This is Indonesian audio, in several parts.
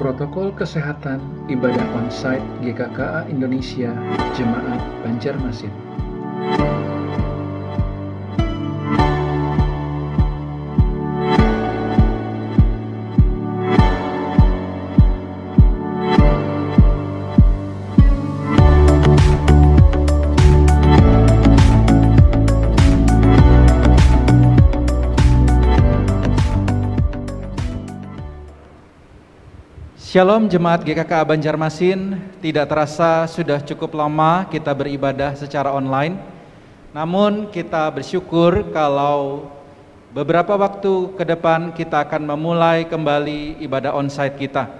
Protokol Kesehatan Ibadah Onsite GKKA Indonesia Jemaat Banjarmasin. Shalom Jemaat GKKA Banjarmasin, tidak terasa sudah cukup lama kita beribadah secara online. Namun kita bersyukur kalau beberapa waktu ke depan kita akan memulai kembali ibadah onsite kita.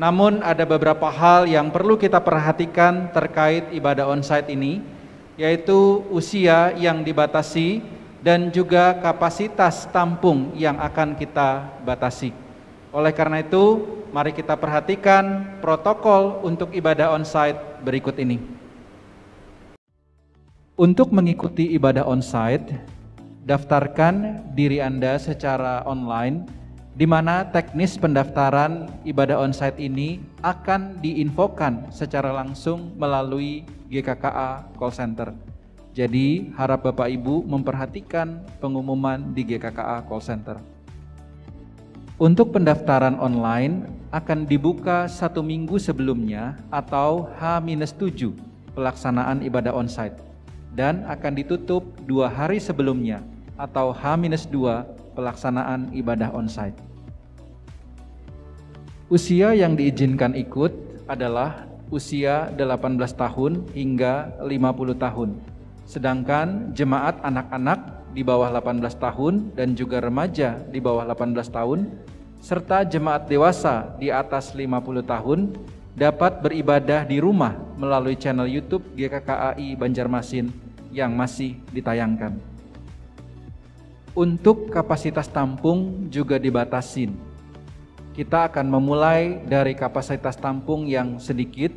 Namun ada beberapa hal yang perlu kita perhatikan terkait ibadah onsite ini, yaitu usia yang dibatasi dan juga kapasitas tampung yang akan kita batasi. Oleh karena itu, mari kita perhatikan protokol untuk ibadah onsite berikut ini. Untuk mengikuti ibadah onsite, daftarkan diri Anda secara online, di mana teknis pendaftaran ibadah onsite ini akan diinfokan secara langsung melalui GKKA Call Center. Jadi, harap Bapak Ibu memperhatikan pengumuman di GKKA Call Center. Untuk pendaftaran online akan dibuka 1 minggu sebelumnya atau H-7 pelaksanaan ibadah onsite dan akan ditutup 2 hari sebelumnya atau H-2 pelaksanaan ibadah onsite. Usia yang diizinkan ikut adalah usia 18 tahun hingga 50 tahun. Sedangkan jemaat anak-anak di bawah 18 tahun dan juga remaja di bawah 18 tahun serta jemaat dewasa di atas 50 tahun dapat beribadah di rumah melalui channel YouTube GKKAI Banjarmasin yang masih ditayangkan. Untuk kapasitas tampung juga dibatasin. Kita akan memulai dari kapasitas tampung yang sedikit,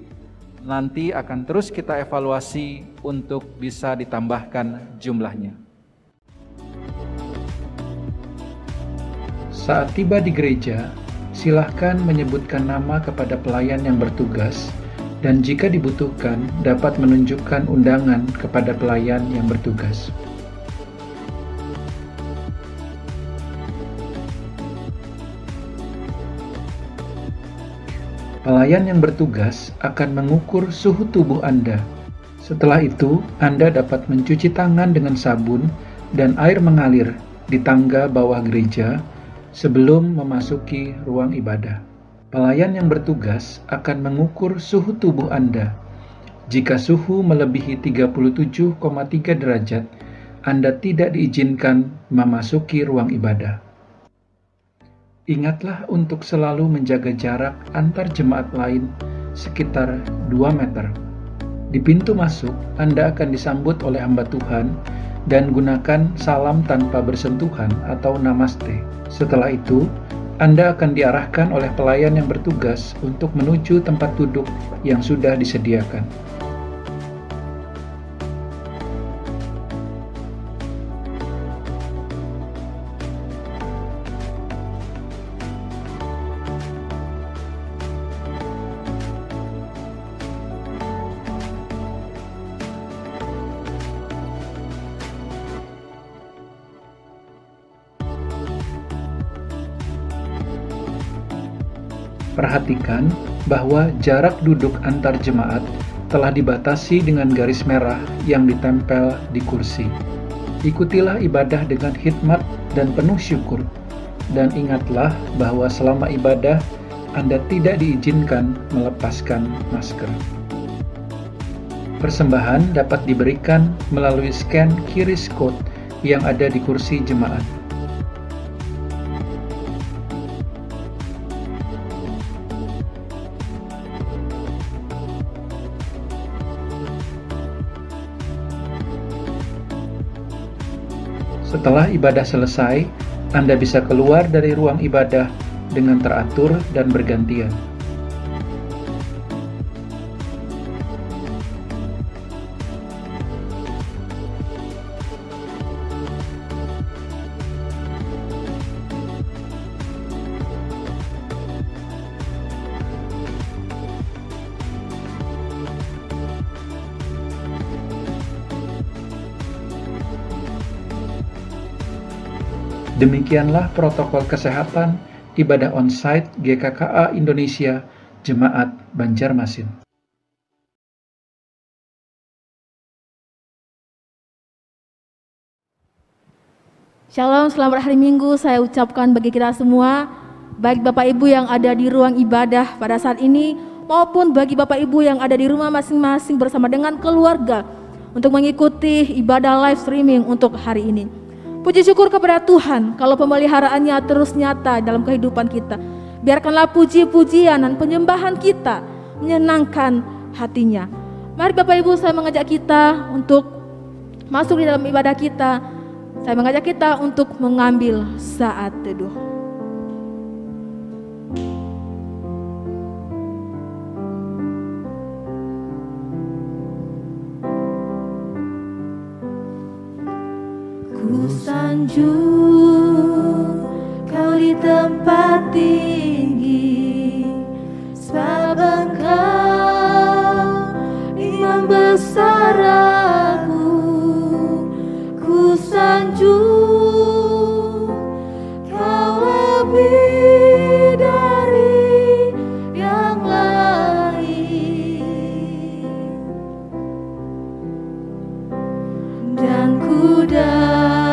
nanti akan terus kita evaluasi untuk bisa ditambahkan jumlahnya. Saat tiba di gereja, silahkan menyebutkan nama kepada pelayan yang bertugas dan jika dibutuhkan dapat menunjukkan undangan kepada pelayan yang bertugas. Pelayan yang bertugas akan mengukur suhu tubuh Anda. Setelah itu, Anda dapat mencuci tangan dengan sabun dan air mengalir di tangga bawah gereja sebelum memasuki ruang ibadah. Pelayan yang bertugas akan mengukur suhu tubuh Anda. Jika suhu melebihi 37,3 derajat, Anda tidak diizinkan memasuki ruang ibadah. Ingatlah untuk selalu menjaga jarak antar jemaat lain sekitar 2 meter. Di pintu masuk, Anda akan disambut oleh hamba Tuhan dan gunakan salam tanpa bersentuhan atau namaste. Setelah itu, Anda akan diarahkan oleh pelayan yang bertugas untuk menuju tempat duduk yang sudah disediakan. Perhatikan bahwa jarak duduk antar jemaat telah dibatasi dengan garis merah yang ditempel di kursi. Ikutilah ibadah dengan hikmat dan penuh syukur, dan ingatlah bahwa selama ibadah Anda tidak diizinkan melepaskan masker. Persembahan dapat diberikan melalui scan QRIS code yang ada di kursi jemaat. Setelah ibadah selesai, Anda bisa keluar dari ruang ibadah dengan teratur dan bergantian. Demikianlah protokol kesehatan ibadah onsite GKKA Indonesia Jemaat Banjarmasin. Shalom, selamat hari Minggu saya ucapkan bagi kita semua, baik Bapak Ibu yang ada di ruang ibadah pada saat ini, maupun bagi Bapak Ibu yang ada di rumah masing-masing bersama dengan keluarga untuk mengikuti ibadah live streaming untuk hari ini. Puji syukur kepada Tuhan kalau pemeliharaannya terus nyata dalam kehidupan kita. Biarkanlah puji-pujian dan penyembahan kita menyenangkan hatinya. Mari Bapak Ibu, saya mengajak kita untuk masuk di dalam ibadah kita. Saya mengajak kita untuk mengambil saat teduh. Ku sanjung Kau di tempat tinggi, sebab Engkau Imam besar aku. Ku sanjung Kau lebih dari yang lain, dan ku datang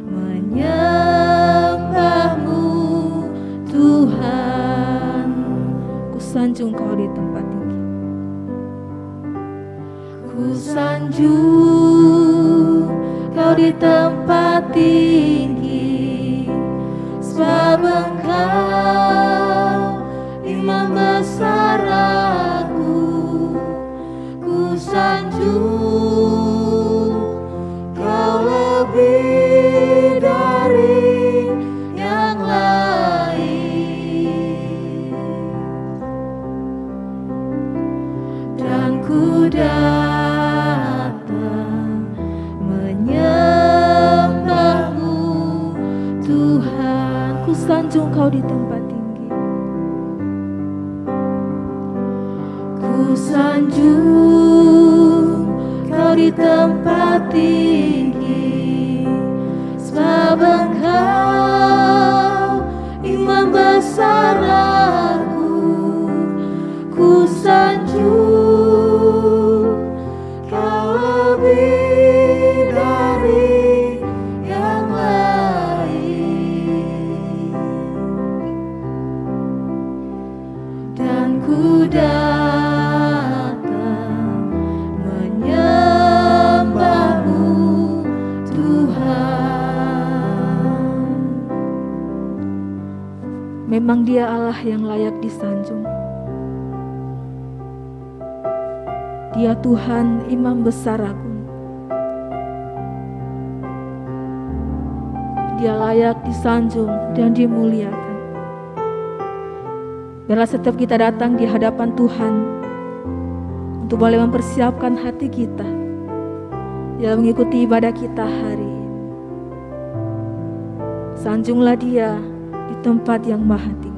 menyembahmu Tuhan. Ku sanjung Kau di tempat tinggi. Ku sanjung Kau di tempat tinggi, sebab Engkau Imam besar aku. Ku sanjung Kau lebih dari yang lain, dan ku datang menyembahmu Tuhan. Ku sanjung Kau di tempat tinggi. Ku sanjung Kau di tempat tinggi, sebab Engkau Imam besar aku. Ku sanjung Kau lebih dari yang lain, dan ku datang menyembahmu Tuhan. Memang Dia Allah yang layak disanjung. Dia Tuhan Imam besar agung. Dia layak disanjung dan dimuliakan. Biarlah setiap kita datang di hadapan Tuhan untuk boleh mempersiapkan hati kita dalam mengikuti ibadah kita hari ini. Sanjunglah Dia di tempat yang maha tinggi.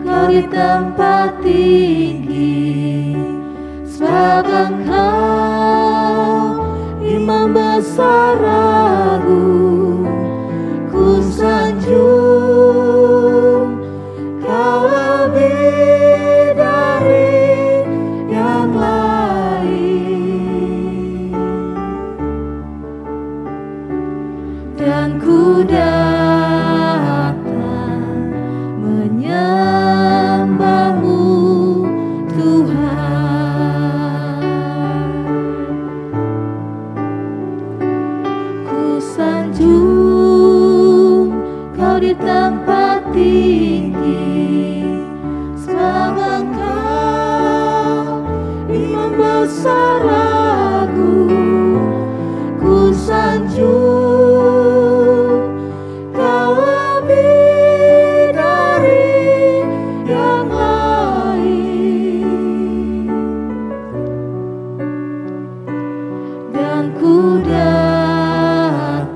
Kau di tempat tinggi, sebab Engkau Imam besar agung. Ku sanjung Kau lebih dari yang lain, dan ku menyembahmu Tuhan. Ku sanjung Kau di tempat tinggi, sebab Engkau Imam besar agung. Ku sanjung Kau lebih dari yang lain, dan ku datang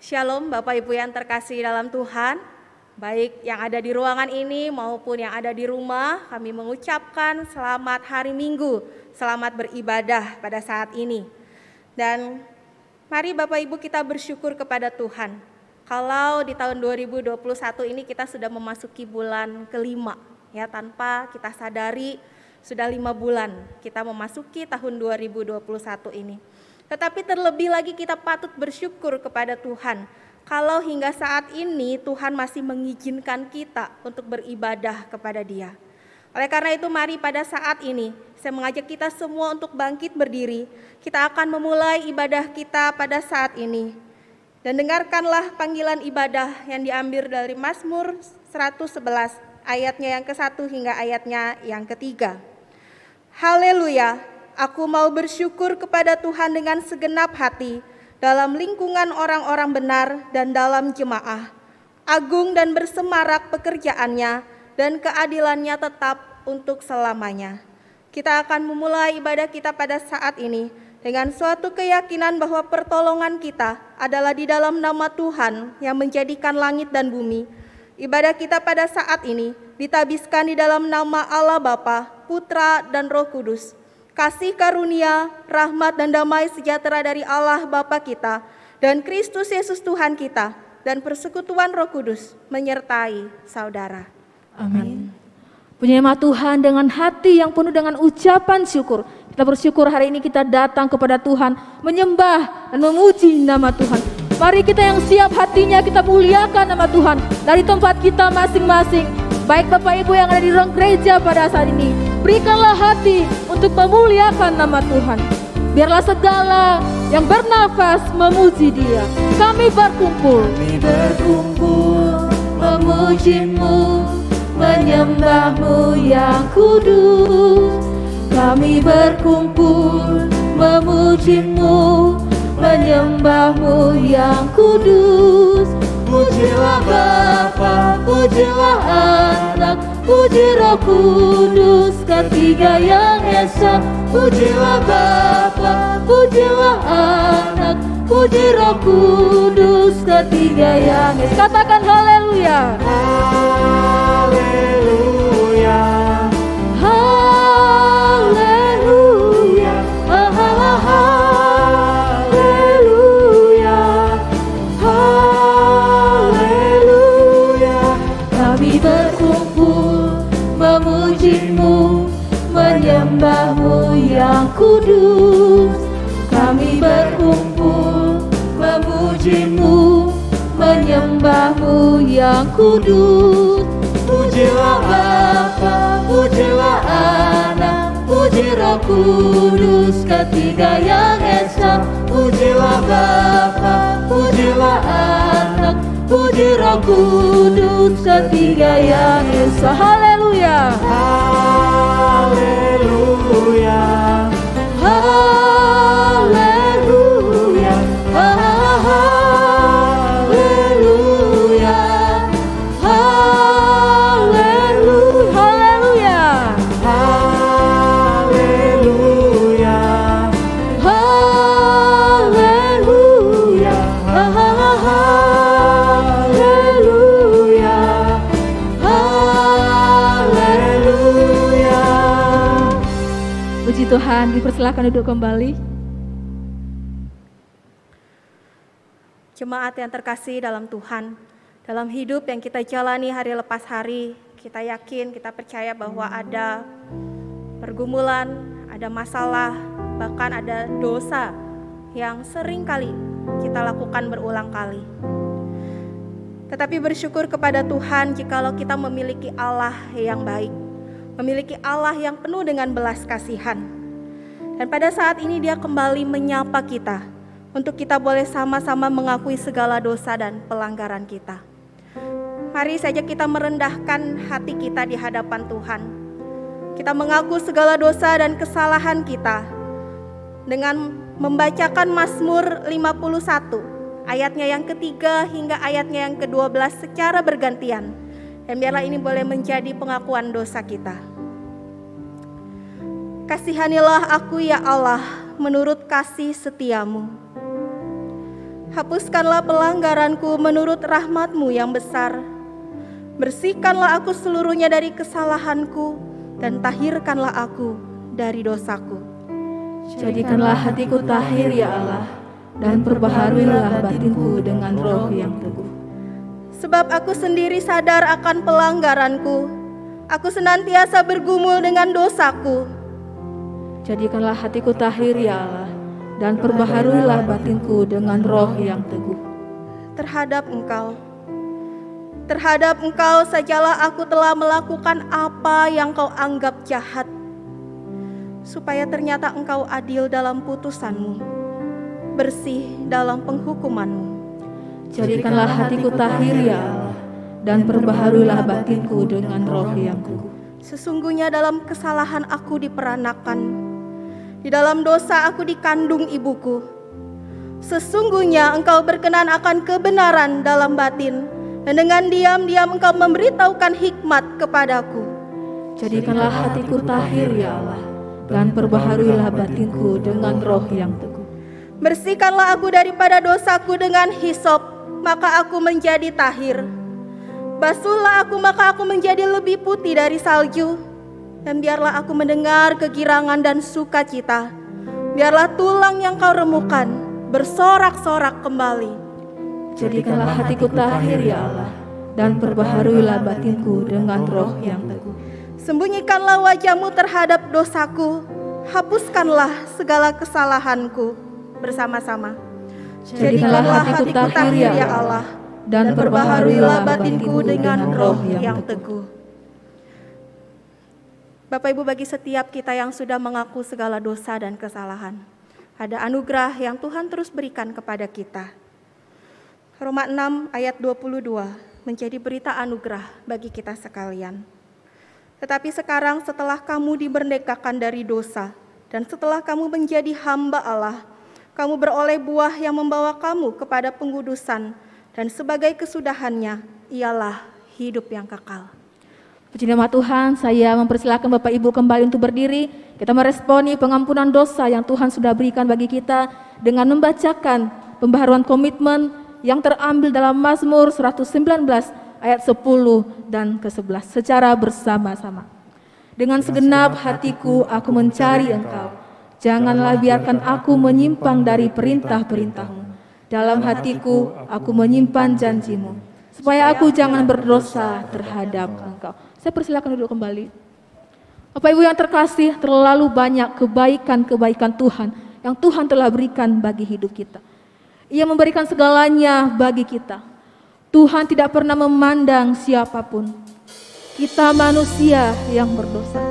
Shalom Bapak Ibu yang terkasih dalam Tuhan, baik yang ada di ruangan ini maupun yang ada di rumah, kami mengucapkan selamat hari Minggu, selamat beribadah pada saat ini. Dan mari Bapak Ibu kita bersyukur kepada Tuhan, kalau di tahun 2021 ini kita sudah memasuki bulan kelima, ya, tanpa kita sadari sudah 5 bulan kita memasuki tahun 2021 ini. Tetapi terlebih lagi kita patut bersyukur kepada Tuhan kalau hingga saat ini Tuhan masih mengizinkan kita untuk beribadah kepada Dia. Oleh karena itu mari pada saat ini saya mengajak kita semua untuk bangkit berdiri. Kita akan memulai ibadah kita pada saat ini. Dan dengarkanlah panggilan ibadah yang diambil dari Mazmur 111 ayatnya yang ke-1 hingga ayatnya yang ke-3. Haleluya. Aku mau bersyukur kepada Tuhan dengan segenap hati, dalam lingkungan orang-orang benar dan dalam jemaah. Agung dan bersemarak pekerjaannya, dan keadilannya tetap untuk selamanya. Kita akan memulai ibadah kita pada saat ini dengan suatu keyakinan bahwa pertolongan kita adalah di dalam nama Tuhan yang menjadikan langit dan bumi. Ibadah kita pada saat ini ditabiskan di dalam nama Allah Bapa, Putra, dan Roh Kudus. Kasih karunia, rahmat dan damai sejahtera dari Allah Bapa kita dan Kristus Yesus Tuhan kita dan persekutuan Roh Kudus menyertai saudara. Amin. Puji nama Tuhan dengan hati yang penuh dengan ucapan syukur. Kita bersyukur hari ini kita datang kepada Tuhan, menyembah dan memuji nama Tuhan. Mari kita yang siap hatinya kita muliakan nama Tuhan dari tempat kita masing-masing. Baik Bapak Ibu yang ada di ruang gereja pada saat ini, berikanlah hati untuk memuliakan nama Tuhan. Biarlah segala yang bernafas memuji Dia. Kami berkumpul memuji-Mu, menyembah-Mu yang kudus. Kami berkumpul memuji-Mu, menyembah-Mu yang kudus. Pujilah Bapa, pujilah Anak, puji Roh Kudus, ketiga yang esa. Pujilah Bapa, pujilah Anak, puji Roh Kudus, ketiga yang esa. Katakan haleluya. Haleluya. Haleluya. Memuji-Mu, menyembah-Mu yang kudus. Kami berkumpul memuji-Mu, menyembah-Mu yang kudus. Pujilah Bapa, pujilah Anak, puji Roh Kudus, ketiga yang esa. Pujilah Bapa, pujilah Anak, puji Roh Kudus, ketiga yang esa. Haleluya. Haleluya. Haleluya. Haleluya. Haleluya. Haleluya. Haleluya. Puji Tuhan, dipersilakan duduk kembali. Jemaat yang terkasih dalam Tuhan, dalam hidup yang kita jalani hari lepas hari, kita yakin, kita percaya bahwa ada pergumulan, ada masalah, bahkan ada dosa yang sering kali kita lakukan berulang kali. Tetapi bersyukur kepada Tuhan jikalau kita memiliki Allah yang baik, memiliki Allah yang penuh dengan belas kasihan. Dan pada saat ini Dia kembali menyapa kita untuk kita boleh sama-sama mengakui segala dosa dan pelanggaran kita. Mari saja kita merendahkan hati kita di hadapan Tuhan. Kita mengaku segala dosa dan kesalahan kita dengan membacakan Mazmur 51 ayatnya yang ketiga hingga ayatnya yang ke-12 secara bergantian. Dan biarlah ini boleh menjadi pengakuan dosa kita. Kasihanilah aku ya Allah menurut kasih setiamu. Hapuskanlah pelanggaranku menurut rahmat-Mu yang besar. Bersihkanlah aku seluruhnya dari kesalahanku, dan tahirkanlah aku dari dosaku. Jadikanlah hatiku tahir ya Allah, dan perbaharuilah batinku dengan roh yang teguh. Sebab aku sendiri sadar akan pelanggaranku, aku senantiasa bergumul dengan dosaku. Jadikanlah hatiku tahir ya Allah, dan perbaharuilah batinku dengan roh yang teguh. Terhadap Engkau sajalah aku telah melakukan apa yang Kau anggap jahat, supaya ternyata Engkau adil dalam putusan-Mu, bersih dalam penghukuman-Mu. Jadikanlah hatiku tahir ya Allah, dan perbaharuilah batinku dengan roh yang teguh. Sesungguhnya dalam kesalahan aku diperanakan, di dalam dosa aku dikandung ibuku. Sesungguhnya Engkau berkenan akan kebenaran dalam batin, dan dengan diam-diam Engkau memberitahukan hikmat kepadaku. Jadikanlah hatiku tahir ya Allah, dan perbaharuilah batinku dengan roh yang teguh. Bersihkanlah aku daripada dosaku dengan hisop, maka aku menjadi tahir. Basuhlah aku, maka aku menjadi lebih putih dari salju. Dan biarlah aku mendengar kegirangan dan sukacita. Biarlah tulang yang Kau remukan bersorak-sorak kembali. Jadikanlah hatiku tahir ya Allah, dan perbaharuilah batinku dengan roh yang teguh. Sembunyikanlah wajah-Mu terhadap dosaku, hapuskanlah segala kesalahanku bersama-sama. Jadikanlah hatiku tahir ya Allah, dan perbaharuilah batinku dengan roh yang teguh. Bapak Ibu, bagi setiap kita yang sudah mengaku segala dosa dan kesalahan, ada anugerah yang Tuhan terus berikan kepada kita. Roma 6 ayat 22 menjadi berita anugerah bagi kita sekalian. Tetapi sekarang setelah kamu dimerdekakan dari dosa, dan setelah kamu menjadi hamba Allah, kamu beroleh buah yang membawa kamu kepada pengudusan, dan sebagai kesudahannya ialah hidup yang kekal. Puji nama Tuhan, saya mempersilakan Bapak Ibu kembali untuk berdiri. Kita meresponi pengampunan dosa yang Tuhan sudah berikan bagi kita dengan membacakan pembaharuan komitmen yang terambil dalam Mazmur 119 ayat 10 dan ke-11 secara bersama-sama. Dengan segenap hatiku aku mencari Engkau, janganlah biarkan aku menyimpang dari perintah-perintah-Mu. Dalam hatiku aku menyimpan janji-Mu, supaya aku jangan berdosa terhadap Engkau. Saya persilakan duduk kembali. Bapak Ibu yang terkasih, terlalu banyak kebaikan-kebaikan Tuhan yang Tuhan telah berikan bagi hidup kita. Ia memberikan segalanya bagi kita. Tuhan tidak pernah memandang siapapun. Kita manusia yang berdosa.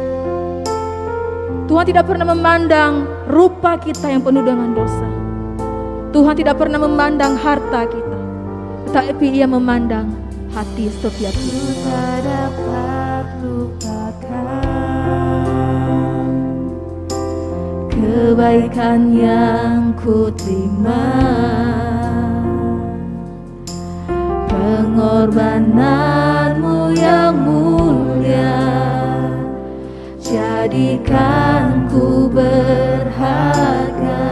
Tuhan tidak pernah memandang rupa kita yang penuh dengan dosa. Tuhan tidak pernah memandang harta kita, tetapi Ia memandang hati setiap kita. Tak dapat lupakan kebaikan yang ku terima, pengorbanan-Mu yang mulia, jadikan ku berharga.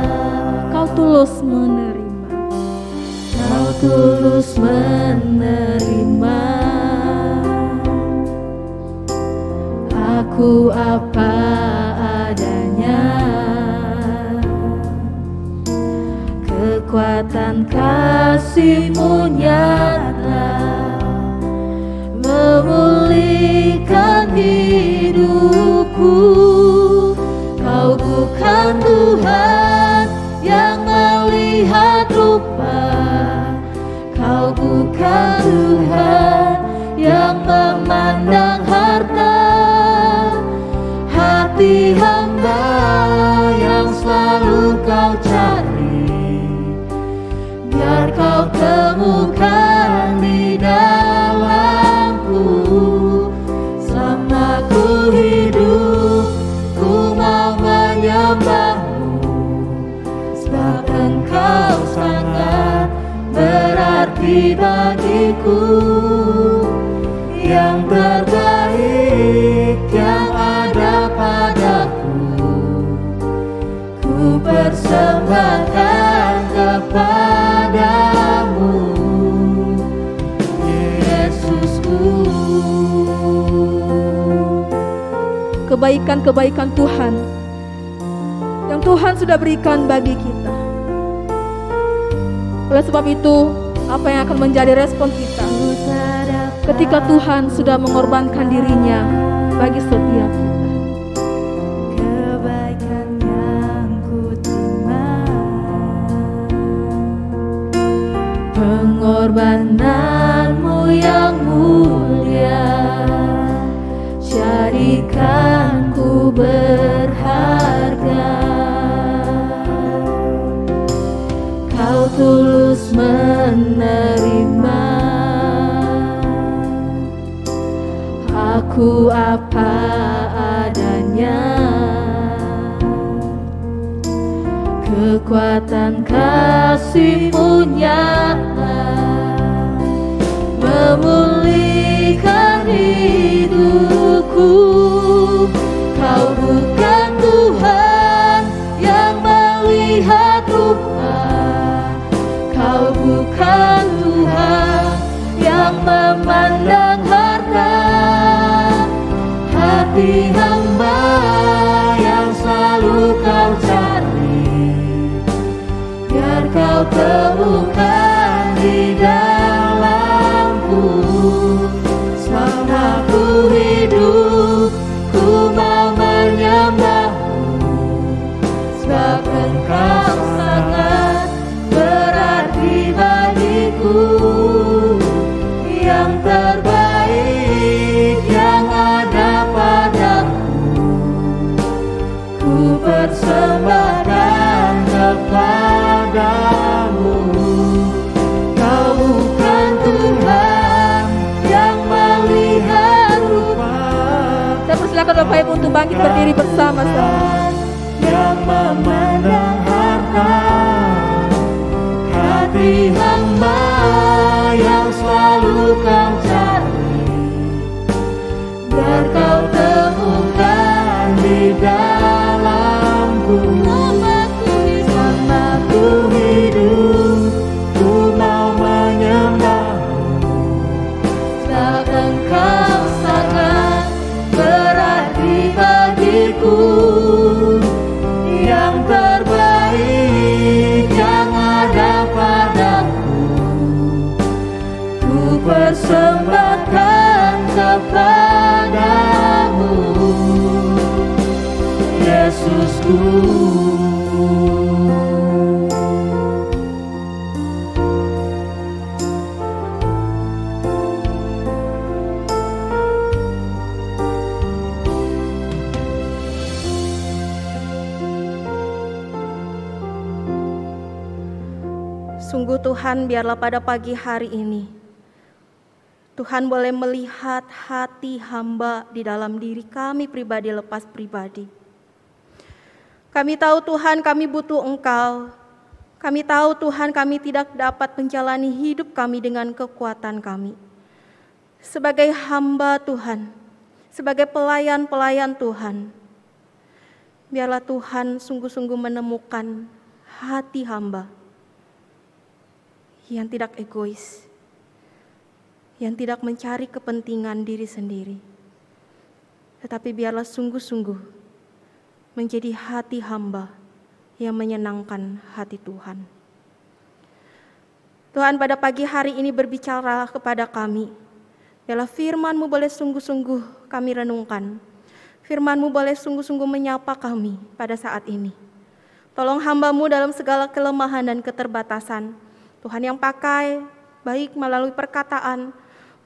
Kau tulus menerima, Kau tulus menerima aku apa adanya. Kekuatan kasih-Mu nyata memulihkan hidupku. Kau bukan Tuhan yang melihat rupa, Kau bukan Tuhan yang memandang harta. Hati hamba yang selalu Kau cari, biar Kau temukan di dalamku. Selama ku hidup, ku mau menyembah-Mu, sebab Engkau sangat berarti bagiku. Yang terbaik yang ada padaku, ku persembahkan kepada kebaikan-kebaikan Tuhan yang Tuhan sudah berikan bagi kita. Oleh sebab itu, apa yang akan menjadi respon kita ketika Tuhan sudah mengorbankan dirinya bagi setiap kita? Kebaikan yang ku terima, pengorbananmu yang mulia, jadikan ku berharga. Kau tulus menerima aku apa adanya. Kekuatan kasih-Mu nyata memulihkan hidupku. Kau bukan Tuhan yang melihat rupa, Kau bukan Tuhan yang memandang harta. Hati hamba yang selalu Kau cari, biar Kau temukan di dalamku. Selama ku hidup, ku mau menyembah-Mu, sebab Engkau sangat berarti bagiku. Yang terbaik yang ada padaku, ku persembahkan kepadamu. Kau bukan Tuhan yang melihat rupa, Saya persilakan Bapak Ibu untuk bangkit berdiri bersama-sama. yang memandang harta. Hati hamba yang selalu Kau cari, biar Kau temukan di dalamku. Selama ku hidup, ku mau menyembah-Mu, sebab Engkau sangat berarti bagiku. Yang terbaik yang ada padaku, ku persembahkan kepadamu, Yesusku. Sungguh Tuhan, biarlah pada pagi hari ini Tuhan boleh melihat hati hamba di dalam diri kami pribadi lepas pribadi. Kami tahu Tuhan, kami butuh Engkau. Kami tahu Tuhan, kami tidak dapat menjalani hidup kami dengan kekuatan kami. Sebagai hamba Tuhan, sebagai pelayan-pelayan Tuhan, biarlah Tuhan sungguh-sungguh menemukan hati hamba yang tidak egois, yang tidak mencari kepentingan diri sendiri, tetapi biarlah sungguh-sungguh menjadi hati hamba yang menyenangkan hati Tuhan. Tuhan, pada pagi hari ini berbicara kepada kami, biarlah firman-Mu boleh sungguh-sungguh kami renungkan, firman-Mu boleh sungguh-sungguh menyapa kami pada saat ini. Tolong hamba-Mu dalam segala kelemahan dan keterbatasan, Tuhan yang pakai, baik melalui perkataan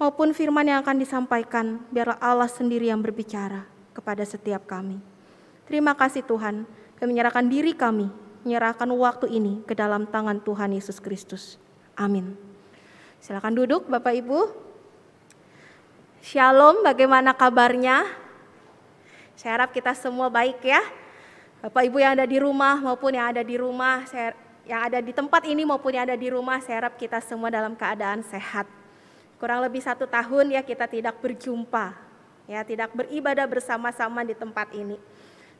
maupun firman yang akan disampaikan, biarlah Allah sendiri yang berbicara kepada setiap kami. Terima kasih Tuhan, kami menyerahkan diri kami, menyerahkan waktu ini ke dalam tangan Tuhan Yesus Kristus. Amin. Silakan duduk Bapak Ibu. Shalom, bagaimana kabarnya? Saya harap kita semua baik ya. Bapak Ibu yang ada di rumah maupun yang ada di rumah, yang ada di tempat ini maupun yang ada di rumah, saya harap kita semua dalam keadaan sehat. Kurang lebih 1 tahun ya kita tidak berjumpa, ya tidak beribadah bersama-sama di tempat ini.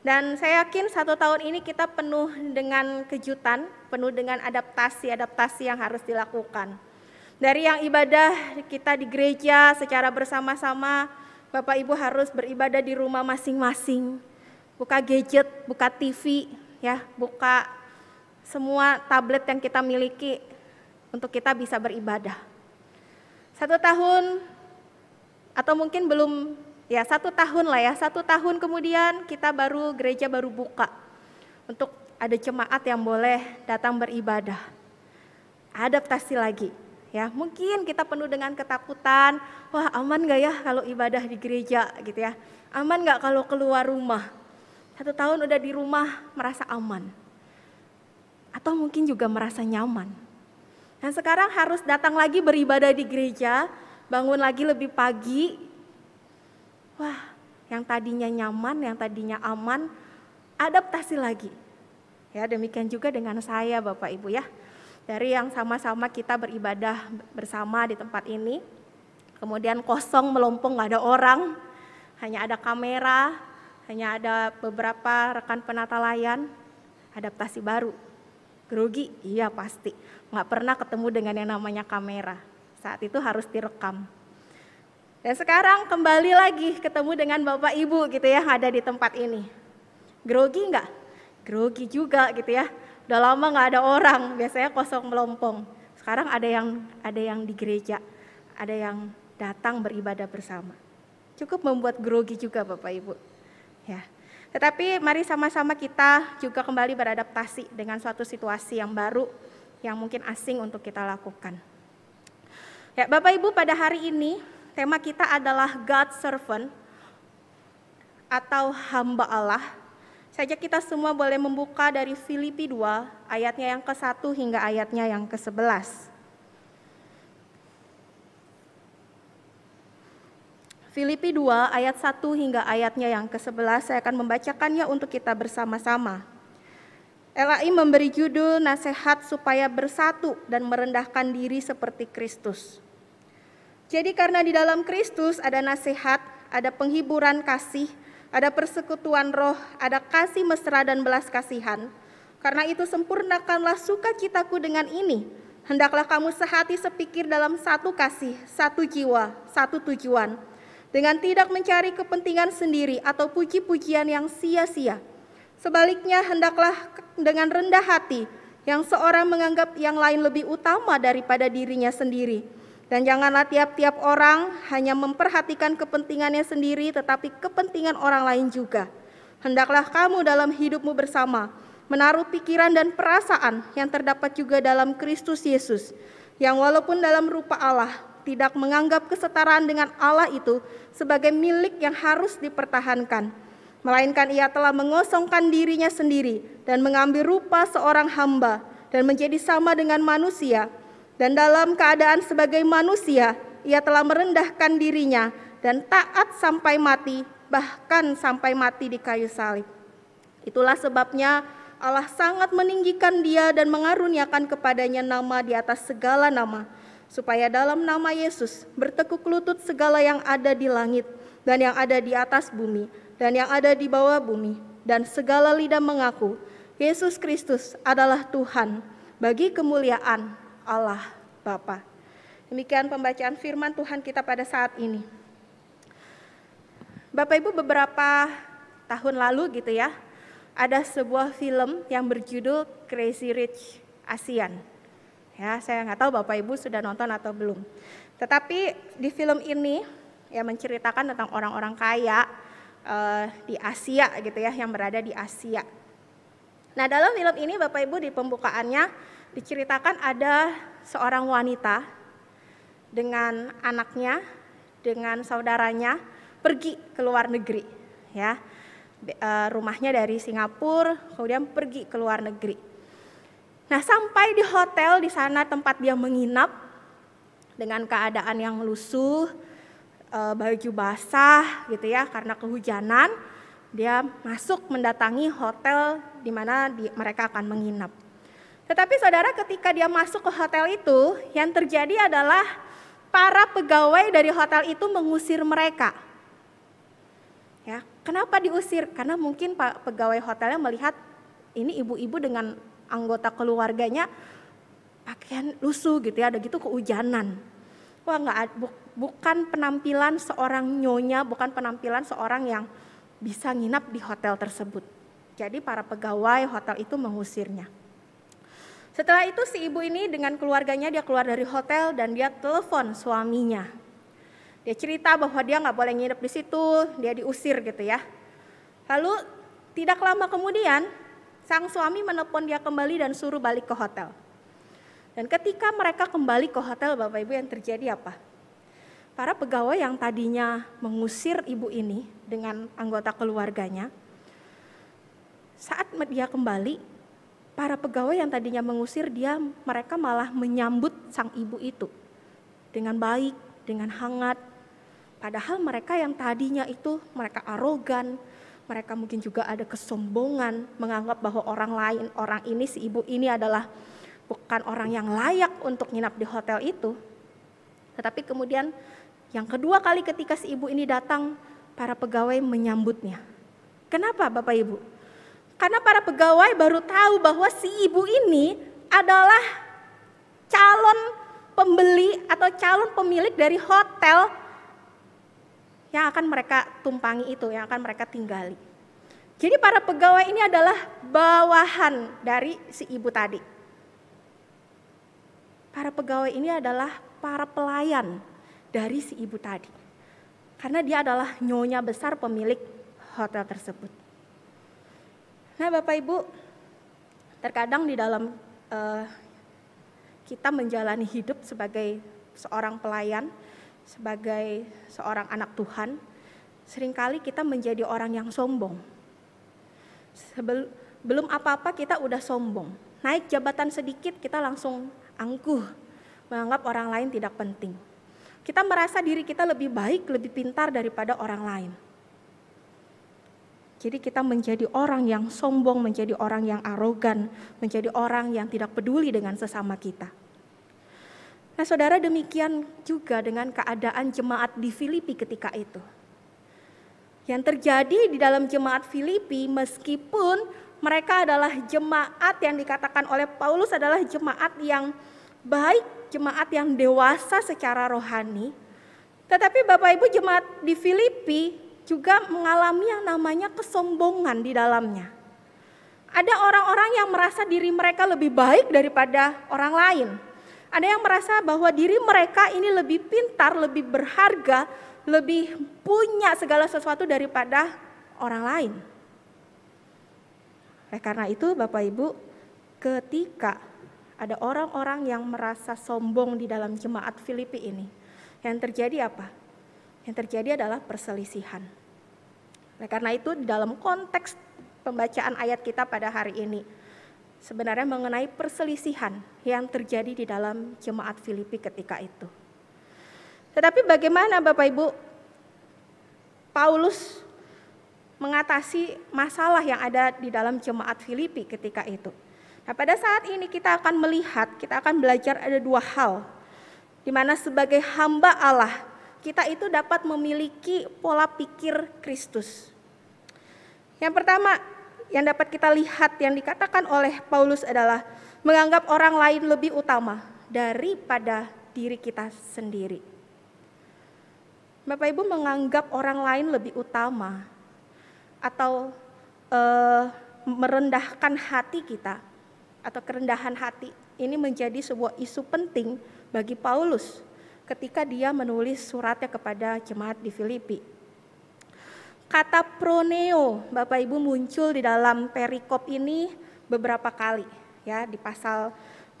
Dan saya yakin 1 tahun ini kita penuh dengan kejutan, penuh dengan adaptasi yang harus dilakukan. Dari yang ibadah kita di gereja secara bersama-sama, Bapak Ibu harus beribadah di rumah masing-masing. Buka gadget, buka TV, ya, buka semua tablet yang kita miliki untuk kita bisa beribadah. 1 tahun atau mungkin belum, ya 1 tahun lah ya, 1 tahun kemudian gereja baru buka untuk ada jemaat yang boleh datang beribadah. Adaptasi lagi, ya mungkin kita penuh dengan ketakutan, wah aman gak ya kalau ibadah di gereja gitu ya, aman gak kalau keluar rumah. 1 tahun udah di rumah merasa aman, atau mungkin juga merasa nyaman. Dan sekarang harus datang lagi beribadah di gereja, bangun lagi lebih pagi. Wah, yang tadinya nyaman, yang tadinya aman, adaptasi lagi. Ya, demikian juga dengan saya Bapak Ibu ya. Dari yang sama-sama kita beribadah bersama di tempat ini, kemudian kosong melompong, gak ada orang, hanya ada kamera, hanya ada beberapa rekan penata layan, adaptasi baru. Grogi? Iya pasti, nggak pernah ketemu dengan yang namanya kamera, saat itu harus direkam. Dan sekarang kembali lagi ketemu dengan Bapak Ibu gitu ya, ada di tempat ini. Grogi nggak? Grogi juga gitu ya, udah lama nggak ada orang, biasanya kosong melompong. Sekarang ada yang di gereja, ada yang datang beribadah bersama. Cukup membuat grogi juga Bapak Ibu. Ya. Tetapi mari sama-sama kita juga kembali beradaptasi dengan suatu situasi yang baru, yang mungkin asing untuk kita lakukan. Ya, Bapak Ibu, pada hari ini tema kita adalah God Servant atau hamba Allah. Saja kita semua boleh membuka dari Filipi 2 ayatnya yang ke-1 hingga ayatnya yang ke-11. Filipi 2 ayat 1 hingga ayatnya yang ke-11, saya akan membacakannya untuk kita bersama-sama. LAI memberi judul nasihat supaya bersatu dan merendahkan diri seperti Kristus. Jadi karena di dalam Kristus ada nasihat, ada penghiburan kasih, ada persekutuan roh, ada kasih mesra dan belas kasihan. Karena itu sempurnakanlah sukacitaku dengan ini. Hendaklah kamu sehati sepikir dalam satu kasih, satu jiwa, satu tujuan. Dengan tidak mencari kepentingan sendiri atau puji-pujian yang sia-sia. Sebaliknya hendaklah dengan rendah hati yang seorang menganggap yang lain lebih utama daripada dirinya sendiri. Dan janganlah tiap-tiap orang hanya memperhatikan kepentingannya sendiri tetapi kepentingan orang lain juga. Hendaklah kamu dalam hidupmu bersama menaruh pikiran dan perasaan yang terdapat juga dalam Kristus Yesus, yang walaupun dalam rupa Allah tidak menganggap kesetaraan dengan Allah itu sebagai milik yang harus dipertahankan, melainkan ia telah mengosongkan dirinya sendiri dan mengambil rupa seorang hamba dan menjadi sama dengan manusia, dan dalam keadaan sebagai manusia ia telah merendahkan dirinya dan taat sampai mati, bahkan sampai mati di kayu salib. Itulah sebabnya Allah sangat meninggikan dia dan mengaruniakan kepadanya nama di atas segala nama, supaya dalam nama Yesus bertekuk lutut segala yang ada di langit dan yang ada di atas bumi dan yang ada di bawah bumi, dan segala lidah mengaku Yesus Kristus adalah Tuhan, bagi kemuliaan Allah Bapa. Demikian pembacaan firman Tuhan kita pada saat ini. Bapak Ibu, beberapa tahun lalu gitu ya, ada sebuah film yang berjudul Crazy Rich Asian. Ya, saya nggak tahu Bapak Ibu sudah nonton atau belum. Tetapi di film ini ya menceritakan tentang orang-orang kaya di Asia gitu ya, yang berada di Asia. Nah, dalam film ini Bapak Ibu di pembukaannya diceritakan ada seorang wanita dengan anaknya, dengan saudaranya pergi ke luar negeri ya. Rumahnya dari Singapura, kemudian pergi ke luar negeri. Nah, sampai di hotel di sana tempat dia menginap dengan keadaan yang lusuh, baju basah gitu ya karena kehujanan, dia masuk mendatangi hotel di mana mereka akan menginap. Tetapi saudara, ketika dia masuk ke hotel itu, yang terjadi adalah para pegawai dari hotel itu mengusir mereka. Ya, kenapa diusir? Karena mungkin pegawai hotelnya melihat ini ibu-ibu dengan anggota keluarganya pakaian lusuh gitu ya, ada gitu kehujanan. Wah, bukan penampilan seorang nyonya, bukan penampilan seorang yang bisa nginap di hotel tersebut. Jadi para pegawai hotel itu mengusirnya. Setelah itu si ibu ini dengan keluarganya dia keluar dari hotel dan dia telepon suaminya. Dia cerita bahwa dia nggak boleh nginep di situ, dia diusir gitu ya. Lalu tidak lama kemudian sang suami menelpon dia kembali dan suruh balik ke hotel. Dan ketika mereka kembali ke hotel, Bapak Ibu, yang terjadi apa? Para pegawai yang tadinya mengusir ibu ini dengan anggota keluarganya, saat dia kembali, para pegawai yang tadinya mengusir dia, mereka malah menyambut sang ibu itu dengan baik, dengan hangat. Padahal mereka yang tadinya itu mereka arogan, mereka mungkin juga ada kesombongan, menganggap bahwa orang ini, si ibu ini adalah bukan orang yang layak untuk nginap di hotel itu. Tetapi kemudian yang kedua kali ketika si ibu ini datang, para pegawai menyambutnya. Kenapa Bapak Ibu? Karena para pegawai baru tahu bahwa si ibu ini adalah calon pembeli atau calon pemilik dari hotel yang akan mereka tumpangi itu, yang akan mereka tinggali. Jadi para pegawai ini adalah bawahan dari si ibu tadi. Para pegawai ini adalah para pelayan dari si ibu tadi. Karena dia adalah nyonya besar pemilik hotel tersebut. Nah Bapak Ibu, terkadang di dalam kita menjalani hidup sebagai seorang pelayan, sebagai seorang anak Tuhan, seringkali kita menjadi orang yang sombong. Belum apa-apa kita udah sombong. Naik jabatan sedikit kita langsung angkuh, menganggap orang lain tidak penting. Kita merasa diri kita lebih baik, lebih pintar daripada orang lain. Jadi kita menjadi orang yang sombong, menjadi orang yang arogan, menjadi orang yang tidak peduli dengan sesama kita. Nah saudara, demikian juga dengan keadaan jemaat di Filipi ketika itu. Yang terjadi di dalam jemaat Filipi, meskipun mereka adalah jemaat yang dikatakan oleh Paulus adalah jemaat yang baik, jemaat yang dewasa secara rohani, tetapi Bapak Ibu, jemaat di Filipi juga mengalami yang namanya kesombongan di dalamnya. Ada orang-orang yang merasa diri mereka lebih baik daripada orang lain. Ada yang merasa bahwa diri mereka ini lebih pintar, lebih berharga, lebih punya segala sesuatu daripada orang lain. Karena itu Bapak Ibu, ketika ada orang-orang yang merasa sombong di dalam jemaat Filipi ini, yang terjadi apa? Yang terjadi adalah perselisihan. Karena itu di dalam konteks pembacaan ayat kita pada hari ini, sebenarnya mengenai perselisihan yang terjadi di dalam jemaat Filipi ketika itu. Tetapi bagaimana Bapak Ibu Paulus mengatasi masalah yang ada di dalam jemaat Filipi ketika itu? Nah pada saat ini kita akan melihat, kita akan belajar ada dua hal, di mana sebagai hamba Allah, kita itu dapat memiliki pola pikir Kristus. Yang pertama yang dapat kita lihat yang dikatakan oleh Paulus adalah menganggap orang lain lebih utama daripada diri kita sendiri. Bapak Ibu, menganggap orang lain lebih utama atau merendahkan hati kita atau kerendahan hati ini menjadi sebuah isu penting bagi Paulus ketika dia menulis suratnya kepada jemaat di Filipi. Kata proneo, Bapak Ibu, muncul di dalam perikop ini beberapa kali ya, di pasal 2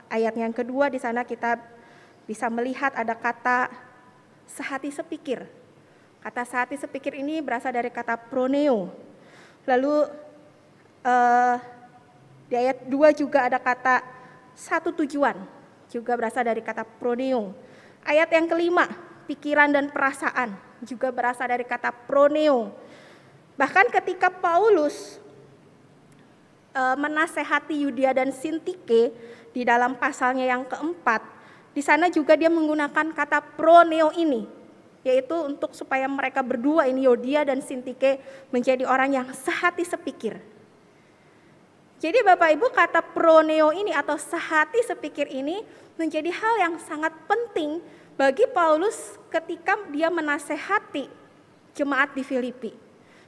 ayat yang kedua. Di sana kita bisa melihat ada kata sehati sepikir. Kata sehati sepikir ini berasal dari kata proneo. Lalu di ayat 2 juga ada kata satu tujuan, juga berasal dari kata proneo. Ayat yang kelima, pikiran dan perasaan, juga berasal dari kata proneo. Bahkan ketika Paulus menasehati Yudia dan Sintike di dalam pasalnya yang keempat, di sana juga dia menggunakan kata proneo ini, yaitu untuk supaya mereka berdua ini, Yudia dan Sintike, menjadi orang yang sehati sepikir. Jadi Bapak Ibu, kata proneo ini atau sehati sepikir ini menjadi hal yang sangat penting bagi Paulus ketika dia menasehati jemaat di Filipi.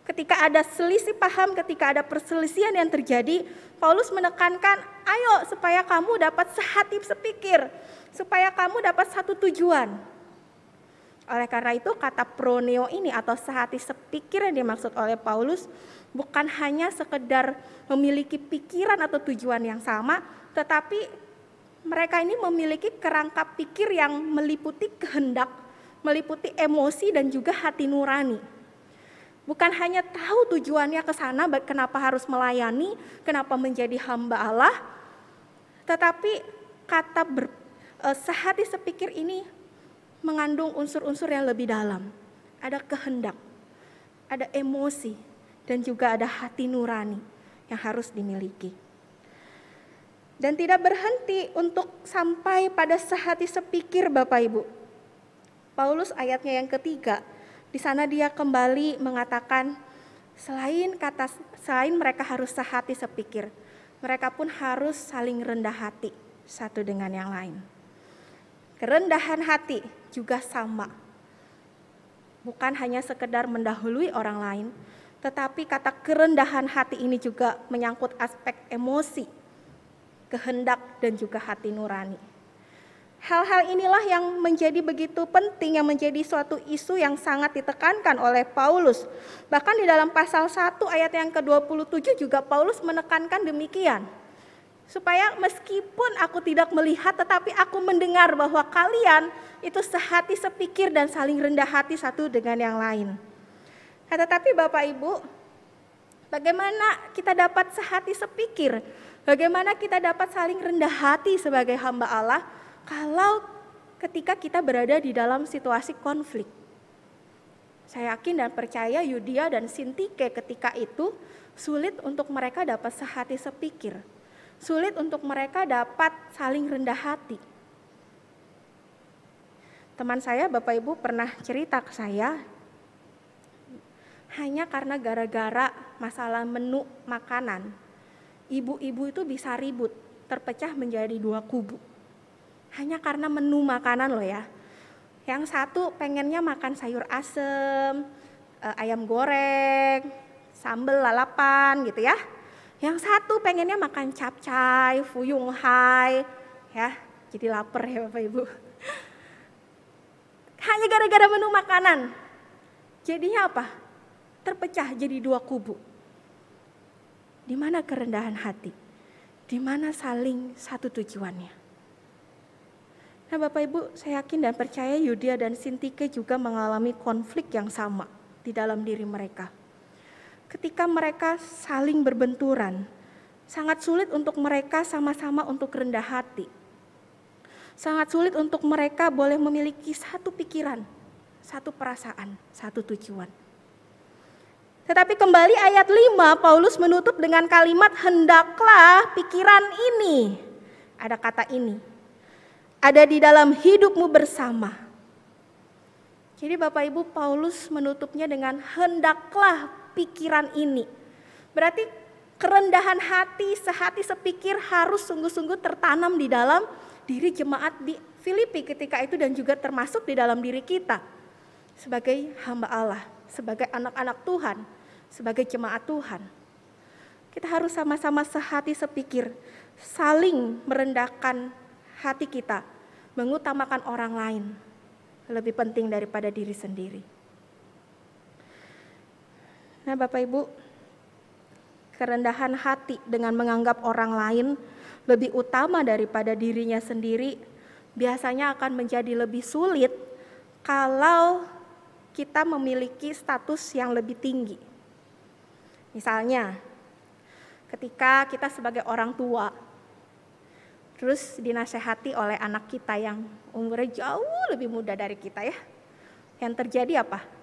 Ketika ada selisih paham, ketika ada perselisihan yang terjadi, Paulus menekankan, ayo supaya kamu dapat sehati sepikir, supaya kamu dapat satu tujuan. Oleh karena itu kata proneo ini atau sehati sepikir yang dimaksud oleh Paulus bukan hanya sekedar memiliki pikiran atau tujuan yang sama, tetapi mereka ini memiliki kerangka pikir yang meliputi kehendak, meliputi emosi dan juga hati nurani. Bukan hanya tahu tujuannya ke sana, kenapa harus melayani, kenapa menjadi hamba Allah, tetapi kata sehati sepikir ini mengandung unsur-unsur yang lebih dalam. Ada kehendak, ada emosi, dan juga ada hati nurani yang harus dimiliki. Dan tidak berhenti untuk sampai pada sehati sepikir Bapak Ibu. Paulus ayatnya yang ketiga, di sana dia kembali mengatakan selain mereka harus sehati sepikir, mereka pun harus saling rendah hati satu dengan yang lain. Kerendahan hati juga sama. Bukan hanya sekedar mendahului orang lain, tetapi kata kerendahan hati ini juga menyangkut aspek emosi, kehendak dan juga hati nurani. Hal-hal inilah yang menjadi begitu penting, yang menjadi suatu isu yang sangat ditekankan oleh Paulus. Bahkan di dalam pasal 1 ayat yang ke-27 juga Paulus menekankan demikian. Supaya meskipun aku tidak melihat tetapi aku mendengar bahwa kalian itu sehati sepikir dan saling rendah hati satu dengan yang lain. Nah, tetapi Bapak Ibu, bagaimana kita dapat sehati sepikir? Bagaimana kita dapat saling rendah hati sebagai hamba Allah? Kalau ketika kita berada di dalam situasi konflik. Saya yakin dan percaya Yudia dan Sintike ketika itu sulit untuk mereka dapat sehati sepikir. Sulit untuk mereka dapat saling rendah hati. Teman saya Bapak Ibu pernah cerita ke saya, hanya karena gara-gara masalah menu makanan, ibu-ibu itu bisa ribut, terpecah menjadi 2 kubu. Hanya karena menu makanan loh ya. Yang satu pengennya makan sayur asem, ayam goreng, sambal lalapan gitu ya. Yang satu pengennya makan capcay, fuyung hai, ya. Jadi lapar ya Bapak Ibu. Hanya gara-gara menu makanan. Jadinya apa? Terpecah jadi 2 kubu. Di mana kerendahan hati? Di mana saling satu tujuannya? Nah Bapak Ibu, saya yakin dan percaya Yudia dan Sintike juga mengalami konflik yang sama di dalam diri mereka. Ketika mereka saling berbenturan, sangat sulit untuk mereka sama-sama untuk rendah hati. Sangat sulit untuk mereka boleh memiliki satu pikiran, satu perasaan, satu tujuan. Tetapi kembali ayat 5, Paulus menutup dengan kalimat hendaklah pikiran ini. Ada kata ini. Ada di dalam hidupmu bersama. Jadi Bapak Ibu, Paulus menutupnya dengan hendaklah pikiran ini. Berarti kerendahan hati, sehati sepikir harus sungguh-sungguh tertanam di dalam diri jemaat di Filipi ketika itu dan juga termasuk di dalam diri kita. Sebagai hamba Allah, sebagai anak-anak Tuhan, sebagai jemaat Tuhan. Kita harus sama-sama sehati sepikir, saling merendahkan hati kita, mengutamakan orang lain lebih penting daripada diri sendiri. Nah Bapak Ibu, kerendahan hati dengan menganggap orang lain lebih utama daripada dirinya sendiri biasanya akan menjadi lebih sulit kalau kita memiliki status yang lebih tinggi. Misalnya, ketika kita sebagai orang tua terus dinasehati oleh anak kita yang umurnya jauh lebih muda dari kita ya. Yang terjadi apa?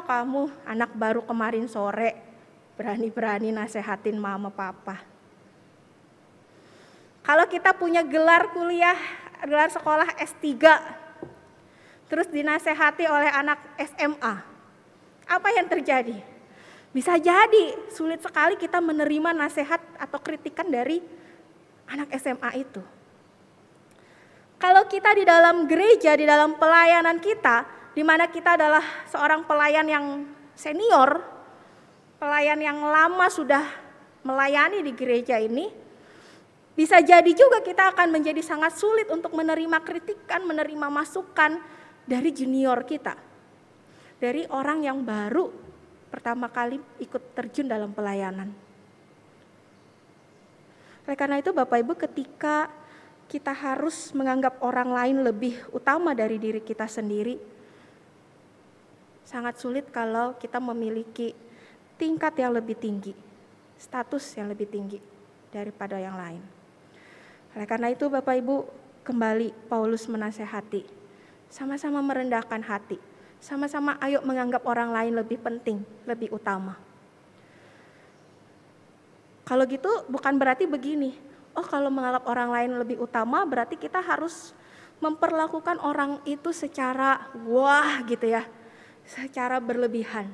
Kamu anak baru kemarin sore berani-berani nasehatin mama papa. Kalau kita punya gelar kuliah, gelar sekolah S3, terus dinasehati oleh anak SMA, apa yang terjadi? Bisa jadi sulit sekali kita menerima nasihat atau kritikan dari anak SMA itu. Kalau kita di dalam gereja, di dalam pelayanan kita, di mana kita adalah seorang pelayan yang senior, pelayan yang lama sudah melayani di gereja ini, bisa jadi juga kita akan menjadi sangat sulit untuk menerima kritikan, menerima masukan dari junior kita, dari orang yang baru pertama kali ikut terjun dalam pelayanan. Oleh karena itu Bapak Ibu, ketika kita harus menganggap orang lain lebih utama dari diri kita sendiri, sangat sulit kalau kita memiliki tingkat yang lebih tinggi, status yang lebih tinggi daripada yang lain. Oleh karena itu Bapak Ibu, kembali Paulus menasehati, sama-sama merendahkan hati, sama-sama ayo menganggap orang lain lebih penting, lebih utama. Kalau gitu bukan berarti begini, oh kalau menganggap orang lain lebih utama berarti kita harus memperlakukan orang itu secara wah gitu ya, secara berlebihan.